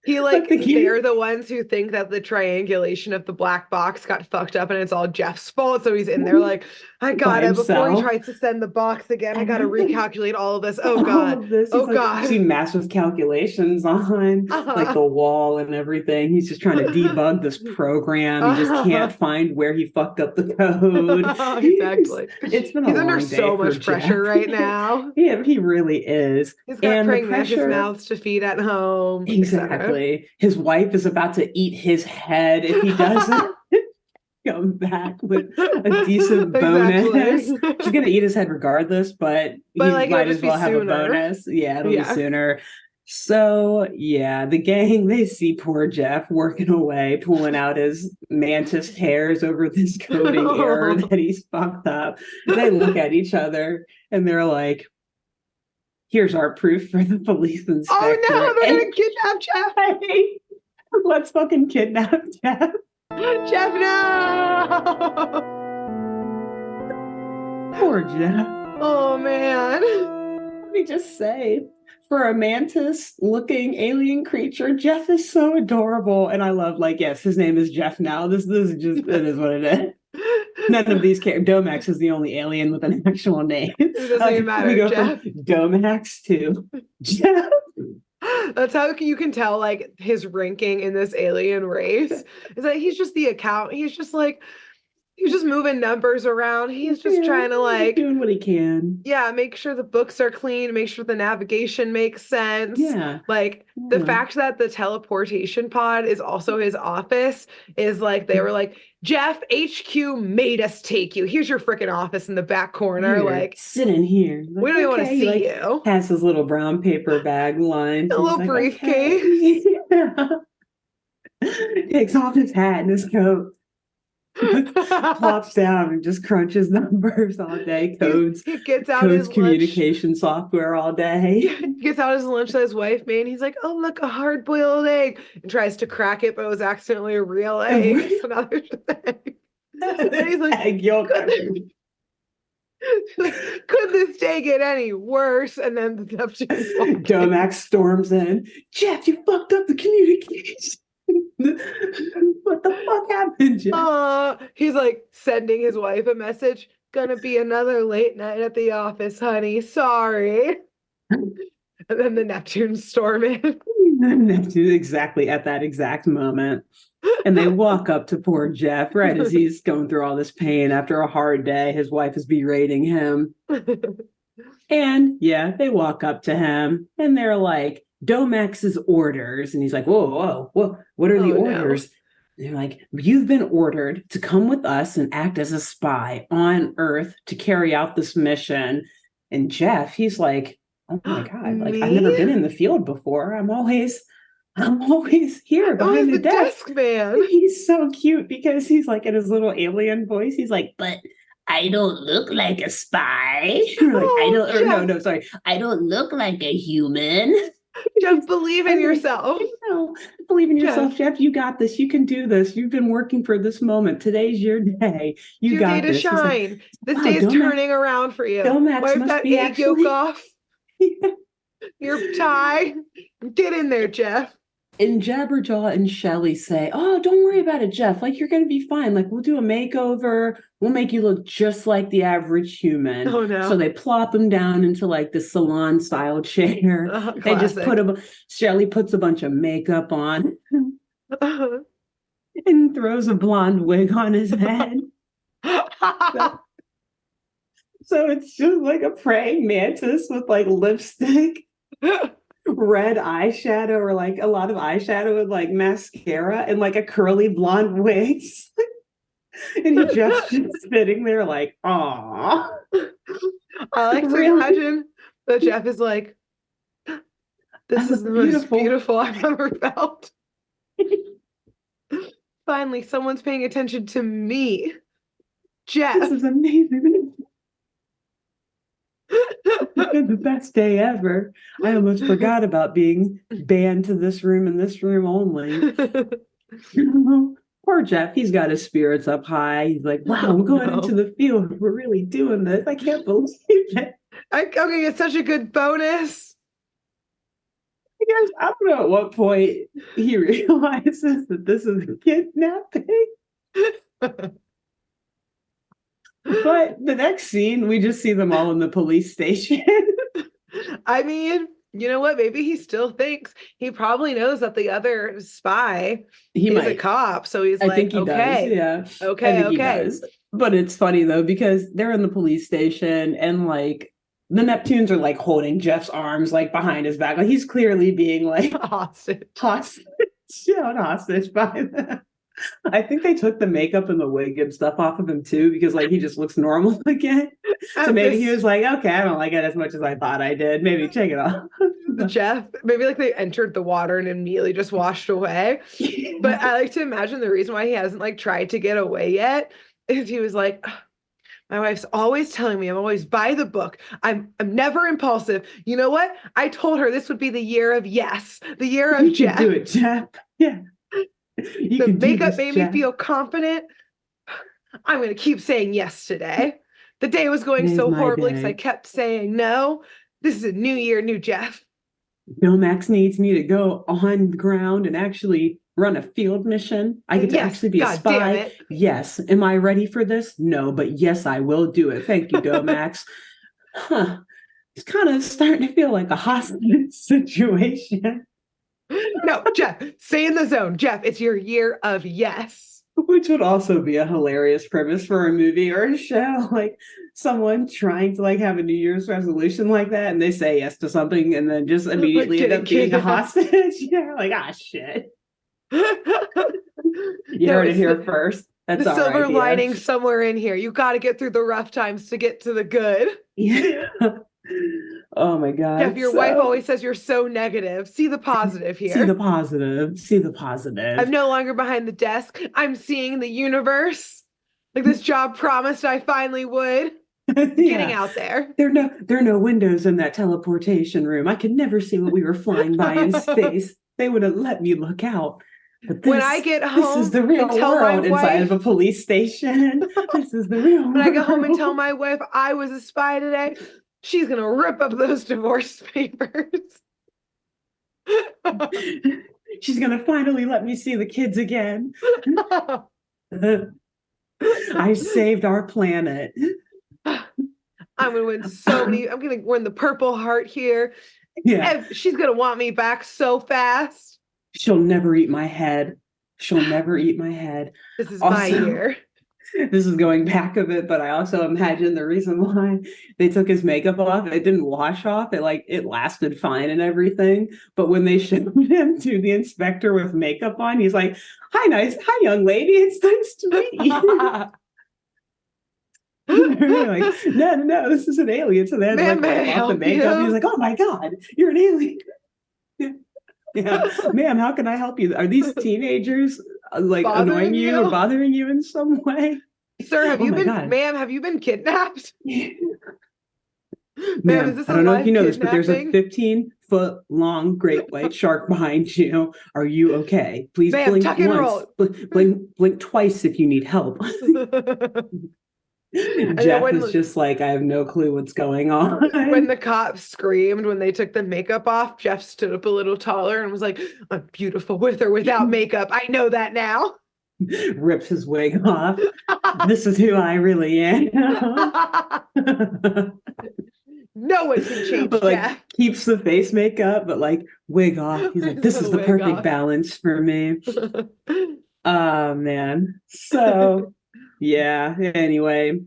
they're the ones who think that the triangulation of the black box got fucked up and it's all Jeff's fault. So he's in there like, I got it. Before he tries to send the box again, I got to recalculate all of this. Oh God. God. See massive calculations on like the wall and everything. He's just trying to debug this program. He just can't find where he fucked up the code. Exactly. It's been he's under so much pressure right now. Yeah, he really is. He's got praying mantis mouths to feed at home. Exactly. His wife is about to eat his head if he doesn't come back with a decent bonus. She's gonna eat his head regardless, but he might as well have a bonus. It'll be sooner. So the gang, they see poor Jeff working away, pulling out his mantis hairs over this coding error that he's fucked up. They look at each other and they're like, here's our proof for the police inspector. Oh no, they're gonna kidnap Jeff. Let's fucking kidnap Jeff. Jeff, no! Poor Jeff. Oh, man. Let me just say, for a mantis-looking alien creature, Jeff is so adorable. And I love, like, yes, his name is Jeff now. This is just, it is what it is. None of these Domax is the only alien with an actual name. It doesn't even matter. We go Jeff. from Domax to Jeff. That's how you can tell, like, his ranking in this alien race is that he's just the account. He's just like, he's just moving numbers around. He's just trying to, like, doing what he can. Yeah, make sure the books are clean, make sure the navigation makes sense. Yeah. Like the fact that the teleportation pod is also his office is like they were like, Jeff, HQ made us take you. Here's your freaking office in the back corner. Here, like sit in here. Like, we don't even want to see you. Has his little brown paper bag lined. A little briefcase. Okay. Takes off his hat and his coat. Plops down and just crunches numbers all day. He gets out his communication lunch software all day. He gets out his lunch that his wife made. He's like, "Oh, look, a hard-boiled egg," and tries to crack it, but it was accidentally a real egg. So now there's an egg. And he's like, "Egg yolk." Could this day get any worse? And then the Domax storms in. Jeff, you fucked up the communication. What the fuck happened, Jeff? He's like sending his wife a message. Gonna be another late night at the office, honey. Sorry. And then the Neptunes storm in. Neptune, exactly at that exact moment. And they walk up to poor Jeff right as he's going through all this pain after a hard day. His wife is berating him. And yeah, they walk up to him and they're like, Domax's orders. And he's like, whoa, what are the orders? No. They're like, you've been ordered to come with us and act as a spy on Earth to carry out this mission. And Jeff, he's like, oh my God, like I've never been in the field before. I'm always here behind the desk, man. And he's so cute because he's like in his little alien voice. He's like, but I don't look like a spy. I don't look like a human. Jeff, believe in yourself. Believe in yourself, Jeff. You got this. You can do this. You've been working for this moment. Today's your day. You got this. Your day to shine. This day is turning around for you. Wipe that egg yolk off. Your tie. Get in there, Jeff. And Jabberjaw and Shelly say, oh, don't worry about it, Jeff. Like, you're going to be fine. Like, we'll do a makeover. We'll make you look just like the average human. Oh, no. So they plop him down into, like, the salon-style chair. They just Shelly puts a bunch of makeup on and throws a blonde wig on his head. So it's just like a praying mantis with, like, lipstick. Red eyeshadow or like a lot of eyeshadow with like mascara and like a curly blonde wig. And he just sitting there like, aw. I like to imagine that Jeff is like, this is the most beautiful I've ever felt. Finally, someone's paying attention to me. Jeff. This is amazing. It's been the best day ever. I almost forgot about being banned to this room and this room only. Poor Jeff, he's got his spirits up high. He's like, wow, I'm going into the field. We're really doing this. I can't believe it. I'm gonna get such a good bonus. I don't know at what point he realizes that this is a kidnapping. But the next scene, we just see them all in the police station. I mean, you know what? Maybe he still thinks he probably knows that the other spy is a cop. So he's I think he does. Yeah. Okay. He does. But it's funny though, because they're in the police station and like the Neptunes are like holding Jeff's arms like behind his back. Like he's clearly being like hostage by them. I think they took the makeup and the wig and stuff off of him too, because like he just looks normal again. So maybe he was like, okay, I don't like it as much as I thought I did. Maybe take it off. Jeff, maybe like they entered the water and immediately just washed away. But I like to imagine the reason why he hasn't like tried to get away yet is he was like, my wife's always telling me I'm always by the book. I'm never impulsive. You know what? I told her this would be the year of yes, the year of Jeff. Do it, Jeff. Yeah. The makeup made me feel confident. I'm going to keep saying yes today. The day was going so horribly because I kept saying no. This is a new year, new Jeff. Max needs me to go on the ground and actually run a field mission. I get to actually be a spy. Yes. Am I ready for this? No, but yes, I will do it. Thank you, Max. Huh. It's kind of starting to feel like a hostage situation. No, Jeff, stay in the zone. Jeff, it's your year of yes. Which would also be a hilarious premise for a movie or a show. Like someone trying to like have a New Year's resolution like that, and they say yes to something and then just immediately end up being a hostage. Yeah, like, shit. You heard it here first. That's the silver lining somewhere in here. You got to get through the rough times to get to the good. Yeah. Oh my God. Jeff, your wife always says you're so negative. See the positive here. See the positive. See the positive. I'm no longer behind the desk. I'm seeing the universe. Like this job promised I finally would. Getting out there. There are no windows in that teleportation room. I could never see what we were flying by in space. They would have let me look out. But when I get home, this is the real world inside of a police station. This is the real world. When I get home and tell my wife I was a spy today, she's going to rip up those divorce papers. She's going to finally let me see the kids again. I saved our planet. I'm going to win so many. I'm going to win the Purple Heart here. Yeah. She's going to want me back so fast. She'll never eat my head. She'll never eat my head. This is my year. This is going back a bit, but I also imagine the reason why they took his makeup off, it didn't wash off. It lasted fine and everything. But when they showed him to the inspector with makeup on, he's like, hi, young lady. It's nice to meet you. Like, no, this is an alien. So then off the makeup. He's like, oh my God, you're an alien. Yeah, ma'am, how can I help you? Are these teenagers annoying you or bothering you in some way? Sir, have you been kidnapped? Ma'am, is this I don't know if you know this, but there's a 15-foot long great white shark behind you. Are you okay? Please blink once. Blink twice if you need help. Jeff is just like, I have no clue what's going on. When the cops screamed when they took the makeup off, Jeff stood up a little taller and was like, I'm beautiful with or without makeup. I know that now. Rips his wig off. This is who I really am. No one can change Jeff. Keeps the face makeup, but wig off. He's like, this is the perfect balance for me. Oh, man. So... yeah, anyway,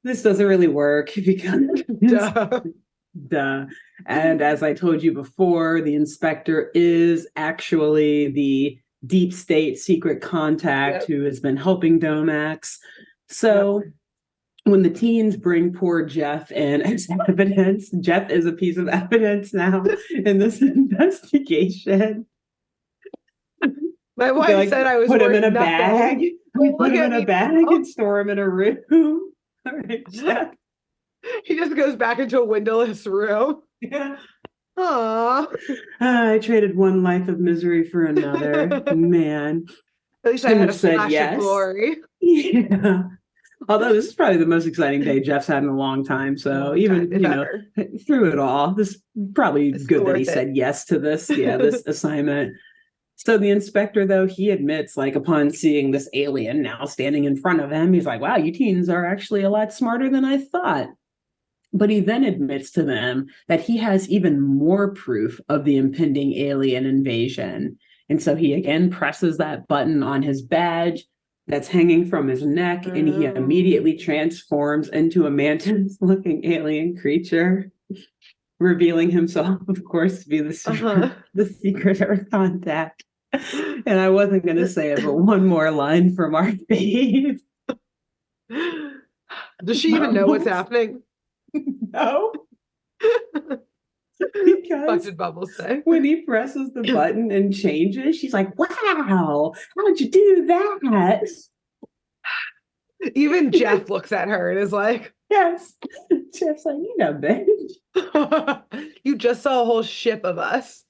this doesn't really work because duh. And as I told you before, the inspector is actually the deep state secret contact who has been helping Domax. So when the teens bring poor Jeff in as evidence, Jeff is a piece of evidence now in this investigation. My wife said I was put him in a bag. We put him in a bag and store him in a room. All right, Jeff. He just goes back into a windowless room. Yeah. Aww. I traded one life of misery for another. Man. At least I had a flash of glory. Yeah. Although this is probably the most exciting day Jeff's had in a long time. So even, through it all, this is probably good that he said yes to this. Yeah, this assignment. So the inspector, though, he admits, upon seeing this alien now standing in front of him, he's like, wow, you teens are actually a lot smarter than I thought. But he then admits to them that he has even more proof of the impending alien invasion. And so he again presses that button on his badge that's hanging from his neck, and he immediately transforms into a mantis-looking alien creature, revealing himself, of course, to be the secret Earth contact. And I wasn't going to say it, but one more line from our fave. Does she even know what's happening? No. What did Bubbles say? When he presses the button and changes, she's like, wow, how'd you do that? Even Jeff looks at her and is like, yes. Jeff's like, bitch. You just saw a whole ship of us.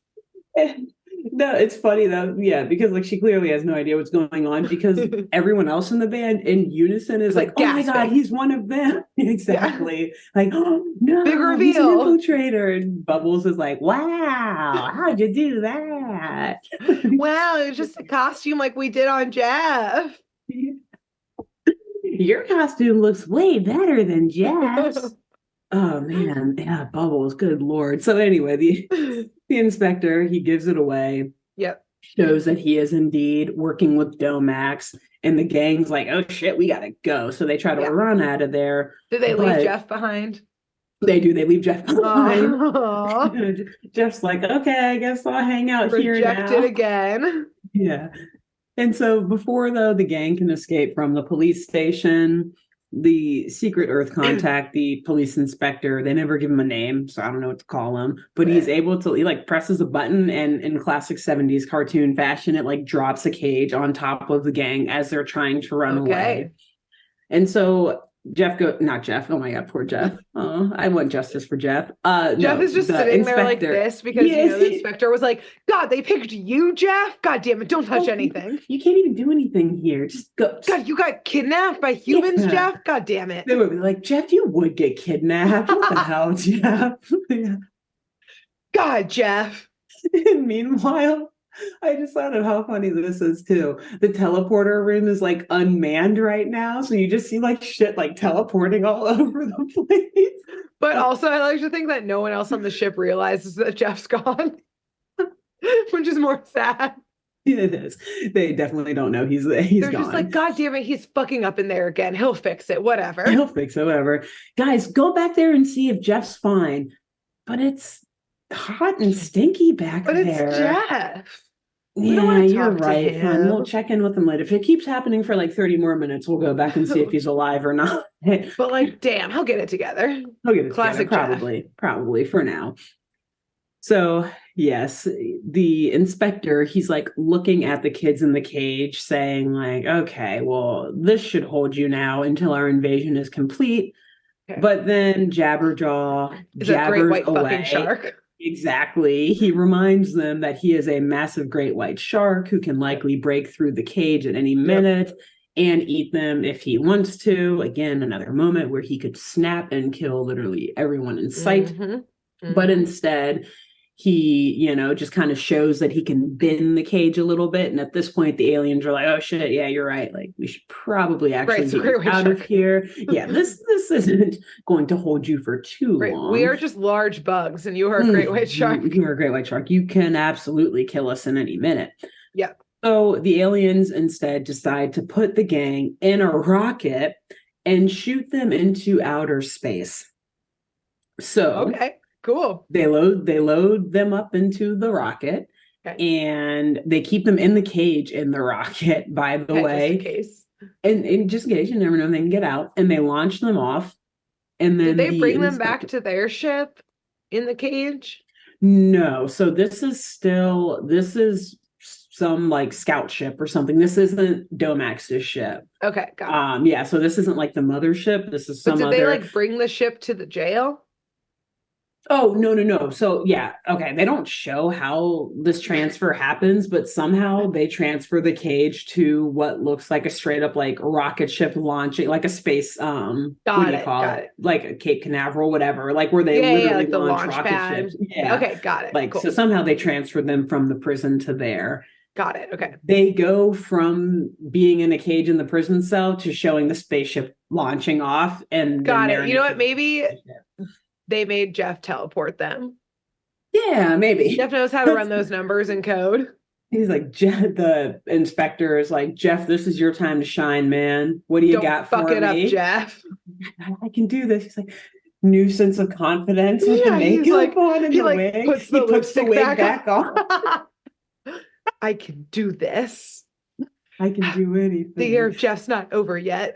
No, it's funny though. Yeah, because like she clearly has no idea what's going on because everyone else in the band in unison is like, oh my God, he's one of them. Exactly. Yeah. Like, oh no, big reveal. He's an infiltrator. And Bubbles is like, wow, how'd you do that? Wow, it was just a costume like we did on Jeff. Your costume looks way better than Jeff's. Oh man, yeah, Bubbles, good Lord. So anyway, the inspector, he gives it away. Yep. Shows that he is indeed working with Domax, and the gang's like, oh shit, we gotta go. So they try to run out of there. Did they leave Jeff behind? They do. They leave Jeff behind. Jeff's like, okay, I guess I'll hang out here now. Rejected again. Yeah. And so before, though, the gang can escape from the police station, the secret Earth contact, the police inspector, they never give him a name, so I don't know what to call him, but he's able to, he like presses a button, and in classic 70s cartoon fashion, it like drops a cage on top of the gang as they're trying to run away. And so not Jeff. Oh my God, poor Jeff. Oh, I want justice for Jeff. Jeff is just sitting there like this because the inspector was like, God, they picked you, Jeff? God damn it, don't touch anything. You can't even do anything here. Just go. God, you got kidnapped by humans, Jeff? God damn it. They would be like, Jeff, you would get kidnapped. What the hell, Jeff? God, Jeff. And meanwhile, I just thought of how funny this is too. The teleporter room is like unmanned right now, so you just see like shit like teleporting all over the place. But also, I like to think that no one else on the ship realizes that Jeff's gone, which is more sad. It is. They definitely don't know he's They're gone. Just like, God damn it, he's fucking up in there again. He'll fix it. Whatever. He'll fix it. Whatever. Guys, go back there and see if Jeff's fine. But it's hot and stinky back there. But it's Jeff. Yeah, you're right. Fine. We'll check in with him later. If it keeps happening for like 30 more minutes, we'll go back and see if he's alive or not. But like, damn, he'll get it together. He'll get it Classic together. Probably for now. So yes, the inspector, he's like looking at the kids in the cage saying like, okay, well, this should hold you now until our invasion is complete. Okay. But then Jabberjaw jabbers a great white away. Fucking shark. Exactly. He reminds them that he is a massive great white shark who can likely break through the cage at any minute and eat them if he wants to. Again, another moment where he could snap and kill literally everyone in sight. But instead, he, just kind of shows that he can bend the cage a little bit. And at this point, the aliens are like, oh shit, yeah, you're right. Like, we should probably actually get out of here. Yeah, this isn't going to hold you for too long. We are just large bugs, and you are a great white shark. You are a great white shark. You can absolutely kill us in any minute. Yeah. So the aliens instead decide to put the gang in a rocket and shoot them into outer space. So okay. Cool. They load them up into the rocket, and they keep them in the cage in the rocket, by the way. Just in case. And just in case, you never know, they can get out. And they launch them off. And then did they bring them back to their ship in the cage? No. So this is some like scout ship or something. This isn't Domax's ship. Okay, got it. Yeah, so this isn't like the mothership. This is some other. Did they like bring the ship to the jail? Oh, no. So, yeah. Okay. They don't show how this transfer happens, but somehow they transfer the cage to what looks like a straight up like rocket ship launching, like a space, what do you call it? Like a Cape Canaveral, whatever, like where they literally like the launch rocket pad. ships. Yeah. Okay. Got it. Like, cool. So somehow they transferred them from the prison to there. Got it. Okay. They go from being in a cage in the prison cell to showing the spaceship launching off. And got it. You know what? Maybe they made Jeff teleport them. Yeah, maybe. Jeff knows how to run those numbers in code. He's like, the inspector is like, Jeff, this is your time to shine, man. What do you got for me? Don't fuck it up, Jeff. I can do this. He's like, new sense of confidence with the makeup on and the wig. He puts the wig back on. I can do this. I can do anything. The year of Jeff's not over yet.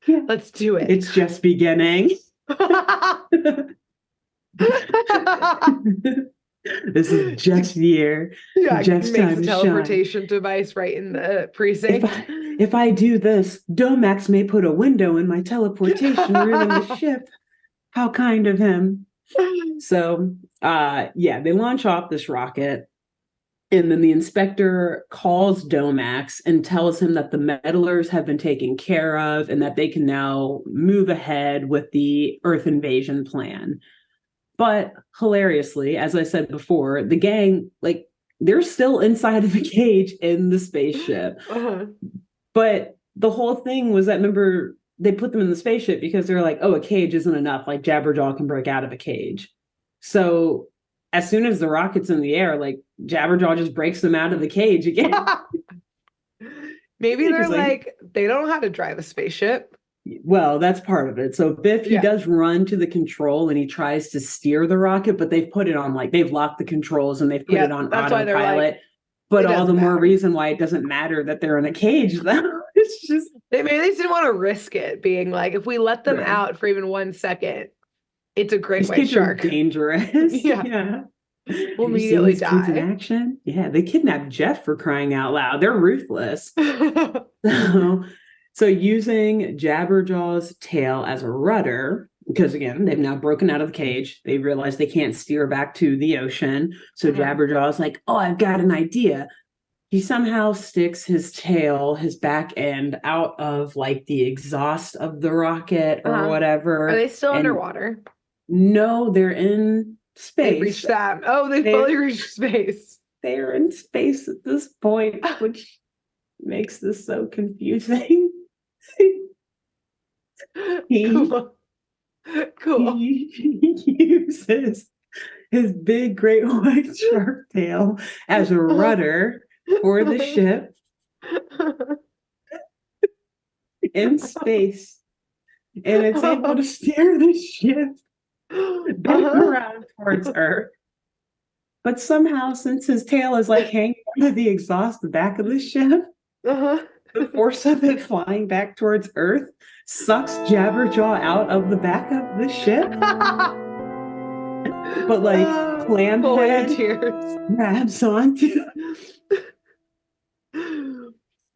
Let's do it. It's just beginning. This is Jeff's year. Yeah, Jeff's time to teleportation device right in the precinct. If I do this, Domax may put a window in my teleportation room in the ship. How kind of him. So, they launch off this rocket. And then the inspector calls Domax and tells him that the meddlers have been taken care of and that they can now move ahead with the Earth invasion plan. But hilariously, as I said before, the gang, like, they're still inside of a cage in the spaceship. But the whole thing was that, remember, they put them in the spaceship because they're like, oh, a cage isn't enough. Like, Jabberjaw can break out of a cage. So as soon as the rocket's in the air, like, Jabberjaw just breaks them out of the cage again. Maybe they're like, they don't know how to drive a spaceship. Well, that's part of it. So Biff, he does run to the control and he tries to steer the rocket, but they've put it on, like, they've locked the controls and they've put it on autopilot. But all the more reason why it doesn't matter that they're in a cage, though. It's just, maybe they just didn't want to risk it being like, if we let them out for even 1 second, it's a great white shark. Dangerous. Yeah. We'll immediately die. In action. Yeah, they kidnapped Jeff, for crying out loud. They're ruthless. So using Jabberjaw's tail as a rudder, because again, they've now broken out of the cage. They realize they can't steer back to the ocean. So Jabberjaw's like, oh, I've got an idea. He somehow sticks his tail, his back end, out of like the exhaust of the rocket or whatever. Are they still underwater? No, they're in space. They reached that. Oh, they fully reached space. They are in space at this point, which makes this so confusing. Cool. He uses his big great white shark tail as a rudder for the ship in space, and it's able to steer the ship back around towards Earth. But somehow, since his tail is like hanging under the exhaust, the back of the ship, the force of it flying back towards Earth sucks Jabberjaw out of the back of the ship. But like Clamhead grabs onto.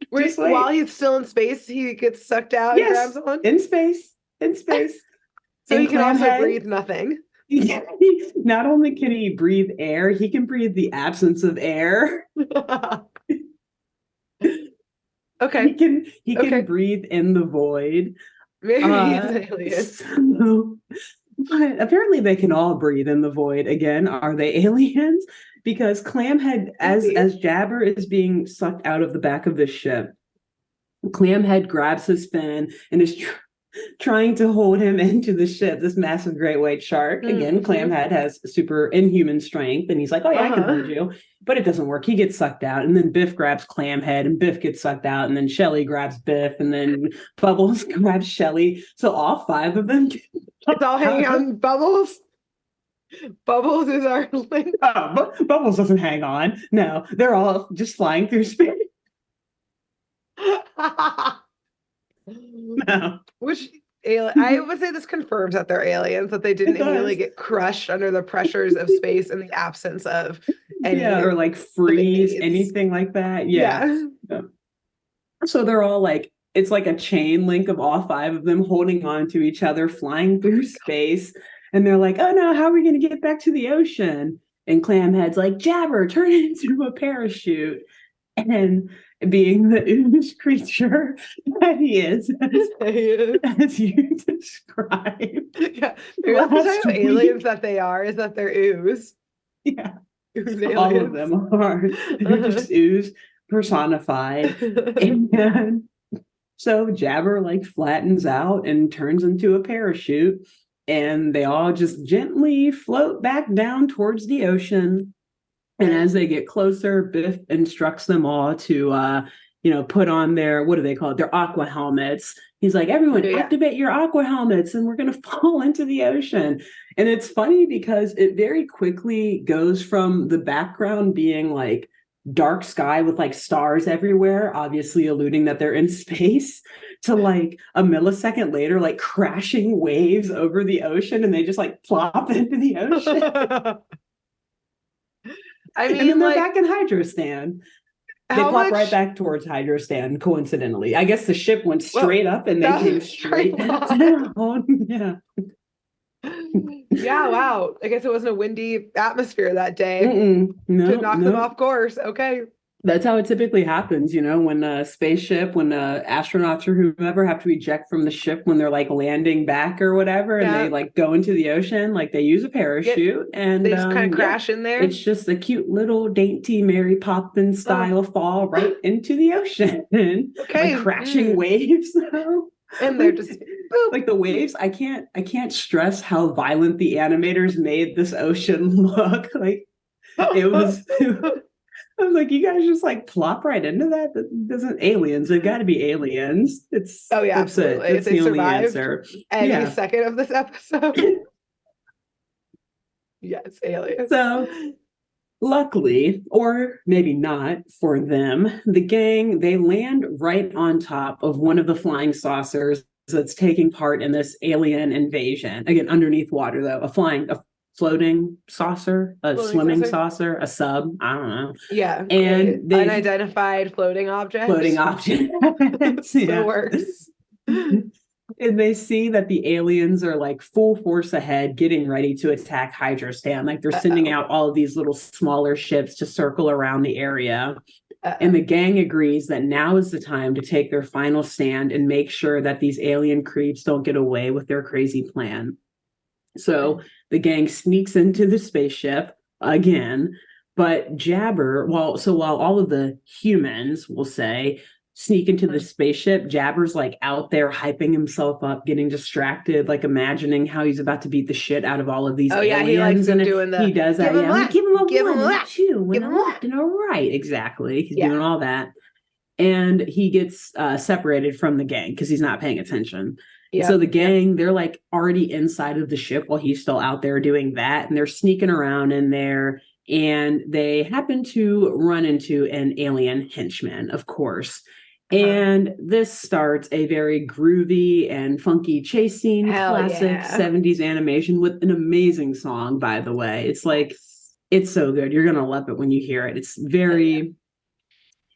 Wait, like, while he's still in space, he gets sucked out and grabs on? In space. So he can also breathe nothing. Not only can he breathe air, he can breathe the absence of air. Okay. He can breathe in the void. Maybe he's an alien. But apparently they can all breathe in the void. Again, are they aliens? Because Clamhead, as Jabber is being sucked out of the back of the ship, Clamhead grabs his fin and is trying to hold him into the ship, this massive great white shark. Again, Clamhead has super inhuman strength, and he's like, oh yeah, I can hold you. But it doesn't work. He gets sucked out, and then Biff grabs Clamhead, and Biff gets sucked out, and then Shelly grabs Biff, and then Bubbles grabs Shelly. So all 5 of them. It's all hanging on Bubbles. Bubbles is our link. Bubbles doesn't hang on. No, they're all just flying through space. No. Which I would say this confirms that they're aliens, that they didn't immediately get crushed under the pressures of space in the absence of any or like freeze, anything like that. Yeah. So they're all like, it's like a chain link of all 5 of them holding on to each other, flying through space. And they're like, oh no, how are we going to get back to the ocean? And Clamhead's like, Jabber, turn into a parachute. And being the ooze creature that he is, as you described. Yeah, that's the type of aliens that they are, is that they're ooze. Yeah, ooze all of them are. They're just ooze personified. And so Jabber like flattens out and turns into a parachute, and they all just gently float back down towards the ocean. And as they get closer, Biff instructs them all to, put on their, what do they call it? Their aqua helmets. He's like, everyone, activate your aqua helmets and we're going to fall into the ocean. And it's funny because it very quickly goes from the background being like dark sky with like stars everywhere, obviously alluding that they're in space, to like a millisecond later, like crashing waves over the ocean, and they just like plop into the ocean. I mean, and then they're back in Hydrostan. They plop right back towards Hydrostan, coincidentally. I guess the ship went straight up and they came straight down. Yeah. Yeah, wow. I guess it wasn't a windy atmosphere that day No, to knock them off course. Okay. That's how it typically happens, when a spaceship, when astronauts or whoever have to eject from the ship when they're like landing back or whatever, and they like go into the ocean, like they use a parachute and they just kind of crash in there. It's just a cute little dainty Mary Poppins style fall right into the ocean. Okay. Like crashing waves. And they're just boop. Like the waves. I can't stress how violent the animators made this ocean look. Like it was. I was like, you guys just like plop right into that? That doesn't aliens. They've got to be aliens. It's absolutely. That's the only answer. Any second of this episode. Yes, aliens. So luckily, or maybe not for them, the gang, they land right on top of one of the flying saucers that's taking part in this alien invasion. Again, underneath water though, a floating saucer, swimming saucer, a sub, I don't know. Yeah. And unidentified floating object. The works. And they see that the aliens are like full force ahead, getting ready to attack Hydrostan. Like they're sending out all of these little smaller ships to circle around the area. And the gang agrees that now is the time to take their final stand and make sure that these alien creeps don't get away with their crazy plan. So the gang sneaks into the spaceship again, but while all of the humans, will say, sneak into the spaceship, Jabber's like out there hyping himself up, getting distracted, like imagining how he's about to beat the shit out of all of these aliens. He likes doing he does that. Yeah, give him a give him a two, and a left and a right. Exactly. He's doing all that. And he gets separated from the gang because he's not paying attention. Yeah. So the gang, they're like already inside of the ship while he's still out there doing that. And they're sneaking around in there. And they happen to run into an alien henchman, of course. And this starts a very groovy and funky chase scene, classic 70s animation with an amazing song, by the way. It's like, it's so good. You're going to love it when you hear it. It's very,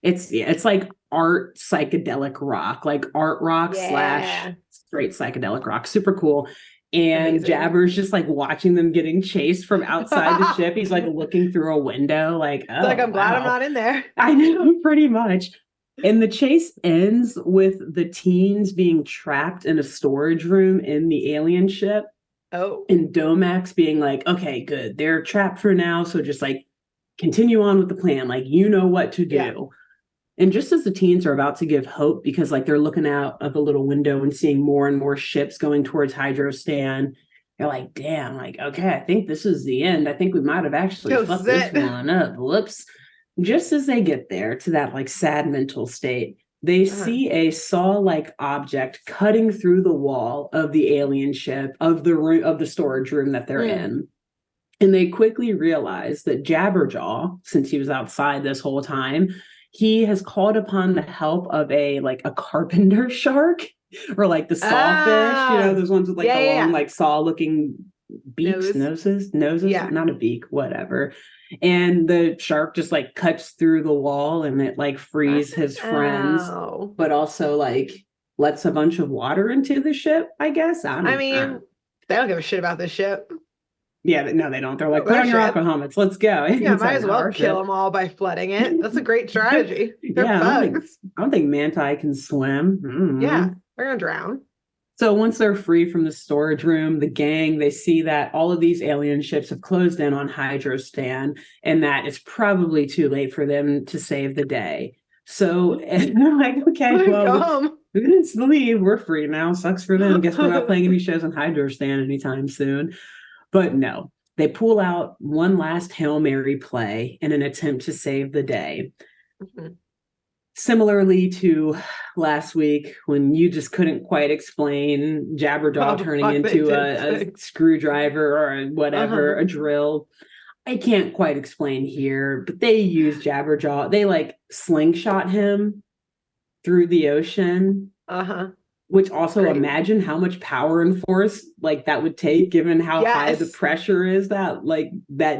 it's like art psychedelic rock, like art rock / straight psychedelic rock. Super cool. And amazing. Jabber's just like watching them getting chased from outside the ship. He's like looking through a window, like, oh, like I'm glad I'm not in there. I know, pretty much. And the chase ends with the teens being trapped in a storage room in the alien ship. Oh. And Domax being like, okay, good. They're trapped for now. So just like continue on with the plan. Like, you know what to do. Yeah. And just as the teens are about to give hope, because like they're looking out of a little window and seeing more and more ships going towards Hydrostan, they're like, damn, like, okay, I think this is the end. I think we might have actually fucked this one up. Whoops. Just as they get there to that like sad mental state, they see a saw-like object cutting through the wall of the alien ship, of the room, of the storage room that they're in. And they quickly realize that Jabberjaw, since he was outside this whole time, he has called upon the help of a carpenter shark, or like the sawfish, those ones with like the long, like saw-looking beaks, noses, not a beak, whatever. And the shark just like cuts through the wall and it like frees his friends, but also like lets a bunch of water into the ship, I guess. I mean, they don't give a shit about this ship. Yeah, no, they don't. They're like, put on your aqua helmets, let's go. Yeah, might as well kill them all by flooding it. That's a great strategy. They're bugs. I don't think manti can swim. Mm-hmm. Yeah, they're gonna drown. So once they're free from the storage room, the gang, they see that all of these alien ships have closed in on Hydrostan and that it's probably too late for them to save the day. So and they're like, okay, well, we didn't leave. We're free now. Sucks for them. Guess we're not playing any shows on Hydrostan anytime soon. But no, they pull out one last Hail Mary play in an attempt to save the day. Mm-hmm. Similarly to last week, when you just couldn't quite explain Jabberjaw turning into a screwdriver or whatever, a drill. I can't quite explain here, but they use Jabberjaw. They like slingshot him through the ocean. Which also imagine how much power and force like that would take, given how high the pressure is that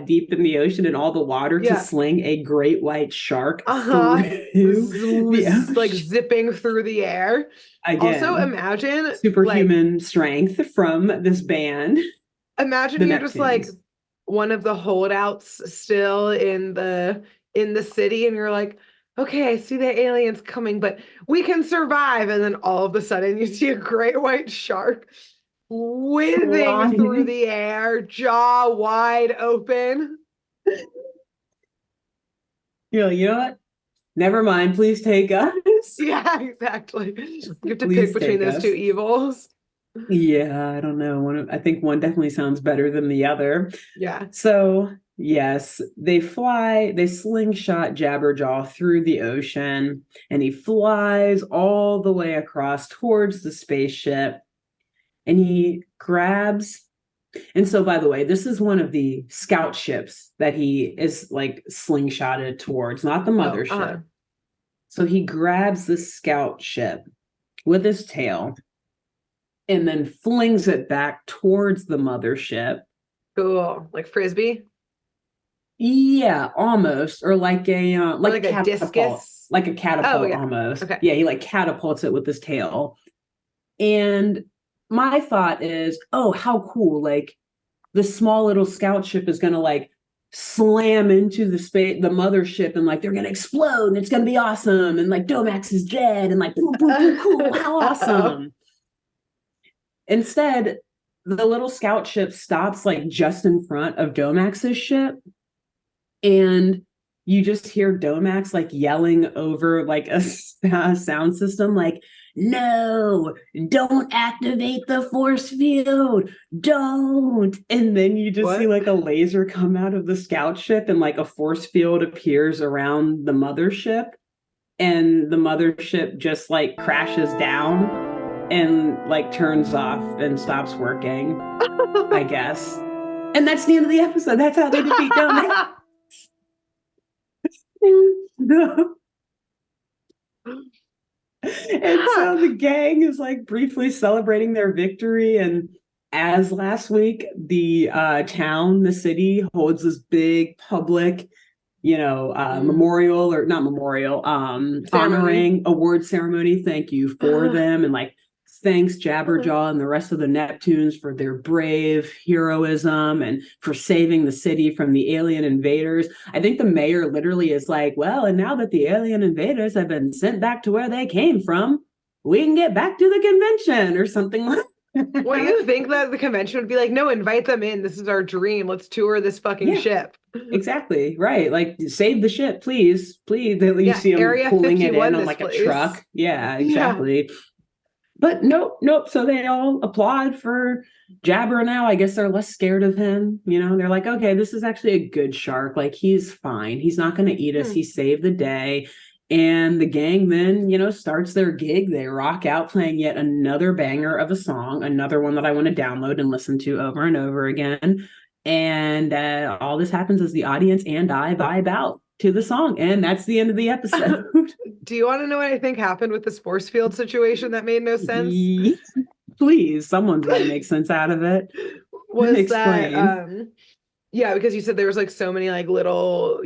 deep in the ocean and all the water to sling a great white shark through like zipping through the air. Again, also imagine superhuman strength from this band. Imagine you're just like one of the holdouts still in the city, and you're like, okay, I see the aliens coming, but we can survive. And then all of a sudden you see a great white shark whizzing through the air, jaw wide open. You're like, you know what? Never mind. Please take us. Yeah, exactly. You have to pick between those two evils. Yeah, I don't know. I think one definitely sounds better than the other. Yeah. So, yes, they slingshot Jabberjaw through the ocean, and he flies all the way across towards the spaceship, and he grabs. And so, by the way, this is one of the scout ships that he is like slingshotted towards, not the mothership. So he grabs the scout ship with his tail and then flings it back towards the mothership. Cool. Like Frisbee? Yeah, almost. Or like a discus? Like a catapult almost. Okay. Yeah, he like catapults it with his tail. And my thought is, oh, how cool. Like the small little scout ship is gonna like slam into the mothership, and like they're gonna explode and it's gonna be awesome, and like Domax is dead and like boom, boom, boom, cool, how awesome. Instead, the little scout ship stops like just in front of Domax's ship, and you just hear Domax like yelling over like a sound system like, no, don't activate the force field, don't. And then you just see like a laser come out of the scout ship, and like a force field appears around the mothership, and the mothership just like crashes down and like turns off and stops working, I guess. And that's the end of the episode. That's how they defeat Domax. And so the gang is like briefly celebrating their victory, and as last week, the city holds this big public, memorial, or not memorial, honoring award ceremony. Thank you for them, and like thanks Jabberjaw and the rest of the Neptunes for their brave heroism and for saving the city from the alien invaders. I think the mayor literally is like, well, and now that the alien invaders have been sent back to where they came from, we can get back to the convention or something like that. What, you think that the convention would be like, no, invite them in. This is our dream. Let's tour this fucking ship. Exactly. Right. Like, save the ship, please. Please. You see them Area pulling it in on like place. a truck. Yeah, exactly. Yeah. But nope. So they all applaud for Jabber now. I guess they're less scared of him. They're like, okay, this is actually a good shark. Like, he's fine. He's not going to eat us. He saved the day. And the gang then, starts their gig. They rock out playing yet another banger of a song, another one that I want to download and listen to over and over again. And all this happens as the audience and I vibe out to the song. And that's the end of the episode. Do you want to know what I think happened with this force field situation that made no sense? Please, someone's got to make sense out of it. Explain. Because you said there was like so many like little,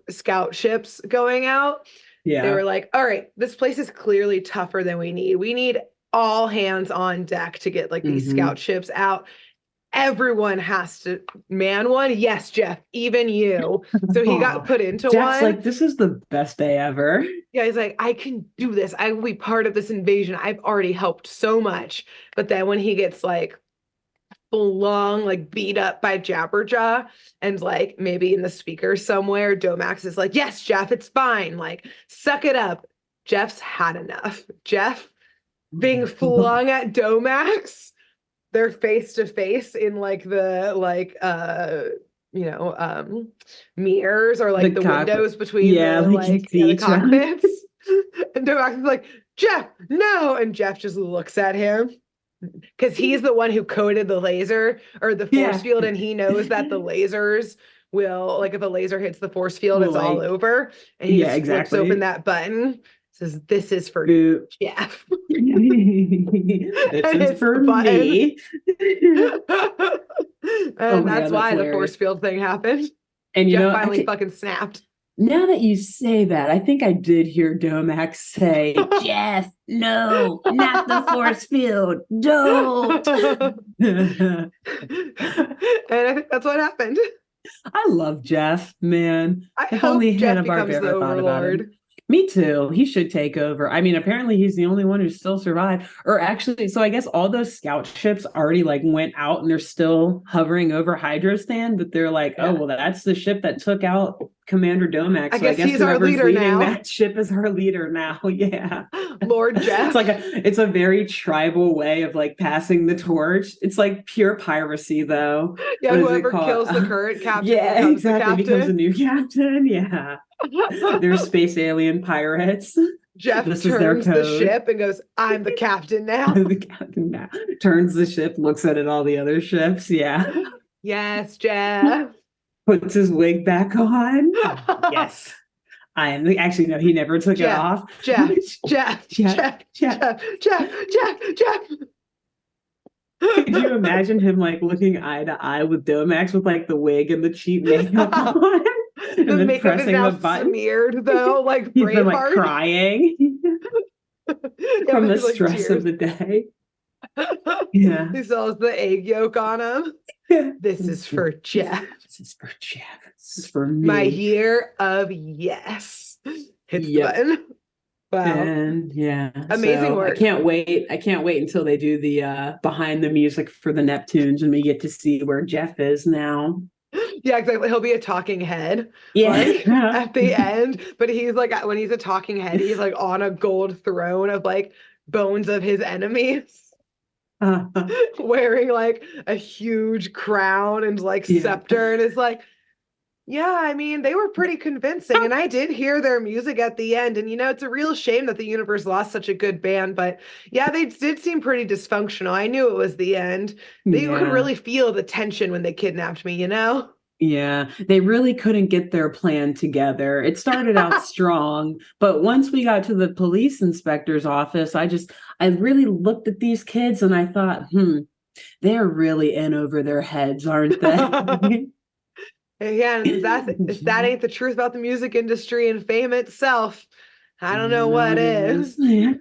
scout ships going out. Yeah. They were like, all right, this place is clearly tougher than we need. We need all hands on deck to get like these scout ships out. Everyone has to man one. Yes, Jeff, even you. So he got put into Jeff's one. Like, this is the best day ever. Yeah, he's like, I can do this. I will be part of this invasion. I've already helped so much. But then when he gets like flung, like beat up by Jabberjaw, and like maybe in the speaker somewhere, Domax is like, yes, Jeff, it's fine. Like, suck it up. Jeff's had enough. Jeff being flung at Domax. They're face to face in like the mirrors, or like the windows between the cockpits. And Domax is like, Jeff, no. And Jeff just looks at him because he's the one who coded the laser or the force field, and he knows that the lasers will, like, if a laser hits the force field, it's all over. And he just flips open that button. Says, this is for Jeff. This is for me. And that's why the force field thing happened. And Jeff finally fucking snapped. Now that you say that, I think I did hear Domax say, Jeff, no, not the force field. Don't. And I think that's what happened. I love Jeff, man. I If hope only Jeff becomes the Hanna-Barbera thought about him. overlord. Me too. He should take over. I mean, apparently he's the only one who still survived. Or actually, so I guess all those scout ships already like went out and they're still hovering over Hydrostan, but they're like, oh, well, that's the ship that took out Commander Domax. I guess he's our leader now. That ship is our leader now. Yeah. Lord Jeff. It's a very tribal way of like passing the torch. It's like pure piracy though. Yeah, whoever kills the current captain becomes a new captain. Yeah. They're space alien pirates. Jeff turns the ship and goes, I'm the captain now. The captain now. Turns the ship, looks at all the other ships. Yeah. Yes, Jeff. Puts his wig back on. Yes. I am actually no, he never took it off. Jeff. Could you imagine him like looking eye to eye with Domax with like the wig and the cheap makeup on? And the then makeup pressing is now the button. Smeared though, like he's been like Braveheart. crying from the stress of the day. Yeah. He still has the egg yolk on him. This is for Jeff. This is for Jeff. This is for me. My year of yes. Hits the button. Wow. And amazing work. I can't wait until they do the behind the music for the Neptunes and we get to see where Jeff is now. Yeah, exactly. He'll be a talking head. Yeah. Like, at the end. But he's like, when he's a talking head, he's like on a gold throne of like bones of his enemies. Wearing like a huge crown and like scepter. And it's like, yeah, I mean, they were pretty convincing. And I did hear their music at the end. And, you know, it's a real shame that the universe lost such a good band. But yeah, they did seem pretty dysfunctional. I knew it was the end. You could really feel the tension when they kidnapped me, you know? Yeah, they really couldn't get their plan together. It started out strong, but once we got to the police inspector's office, I really looked at these kids and I thought, they're really in over their heads, aren't they? Yeah, and if that ain't the truth about the music industry and fame itself, I don't know what is. Yeah.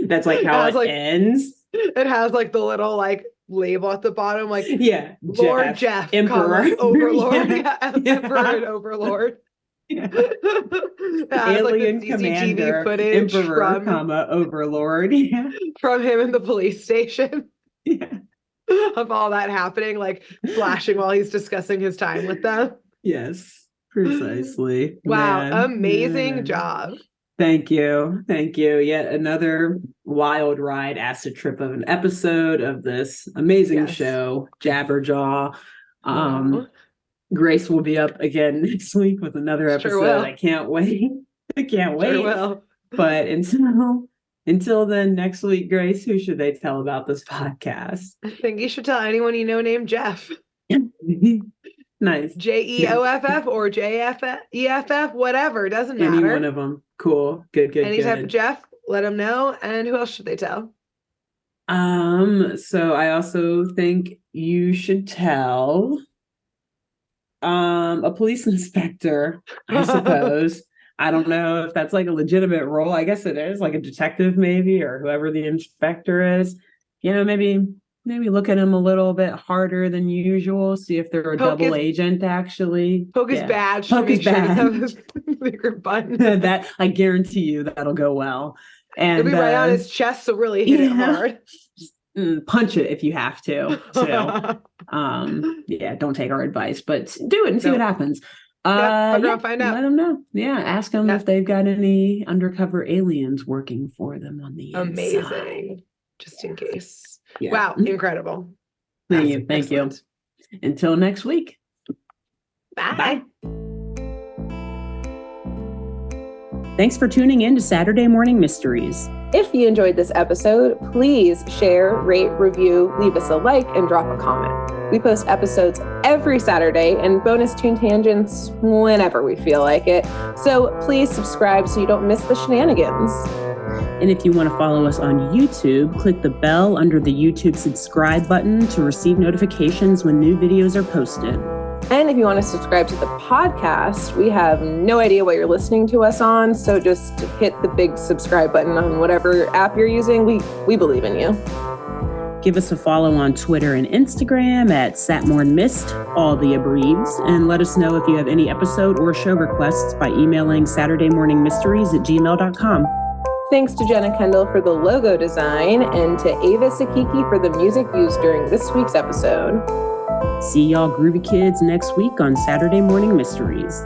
That's like how it ends. It has like the little like label at the bottom, like Lord Jeff, Emperor, Overlord, Emperor and Overlord. Alien like Commander, footage Emperor, Overlord. From him in the police station. Of all that happening, like flashing while he's discussing his time with them. Yes, precisely. Wow, amazing job. Thank you. Yet another wild ride, acid trip of an episode of this amazing show, Jabberjaw. Grace will be up again next week with another episode. I can't wait. Sure will. But until then, next week, Grace, who should they tell about this podcast? I think you should tell anyone you know named Jeff. Nice. Jeoff or JEFF, whatever. Doesn't matter. Any one of them. Cool. Good. Any type of Jeff, let them know. And who else should they tell? So I also think you should tell a police inspector, I suppose. I don't know if that's like a legitimate role. I guess it is, like a detective maybe, or whoever the inspector is. You know, maybe look at him a little bit harder than usual. See if they're a double agent, actually. Poke his badge. Poke his badge. Secret button. That I guarantee you that'll go well. And it'll be right on his chest, so really hit it hard. Punch it if you have to. Don't take our advice, but do it and see what happens. I'll go find out. Let them know. Yeah, ask them if they've got any undercover aliens working for them on the inside. Amazing. Just in case. Yeah. Wow, incredible. Thank you. Until next week. Bye. Thanks for tuning in to Saturday Morning Mysteries. If you enjoyed this episode, please share, rate, review, leave us a like, and drop a comment. We post episodes every Saturday and bonus tune tangents whenever we feel like it. So please subscribe so you don't miss the shenanigans. And if you want to follow us on YouTube, click the bell under the YouTube subscribe button to receive notifications when new videos are posted. And if you want to subscribe to the podcast, we have no idea what you're listening to us on. So just hit the big subscribe button on whatever app you're using. We believe in you. Give us a follow on Twitter and Instagram at SatmornMist, all the abreves, and let us know if you have any episode or show requests by emailing SaturdayMorningMysteries@gmail.com. Thanks to Jenna Kendall for the logo design and to Ava Sakiki for the music used during this week's episode. See y'all groovy kids next week on Saturday Morning Mysteries.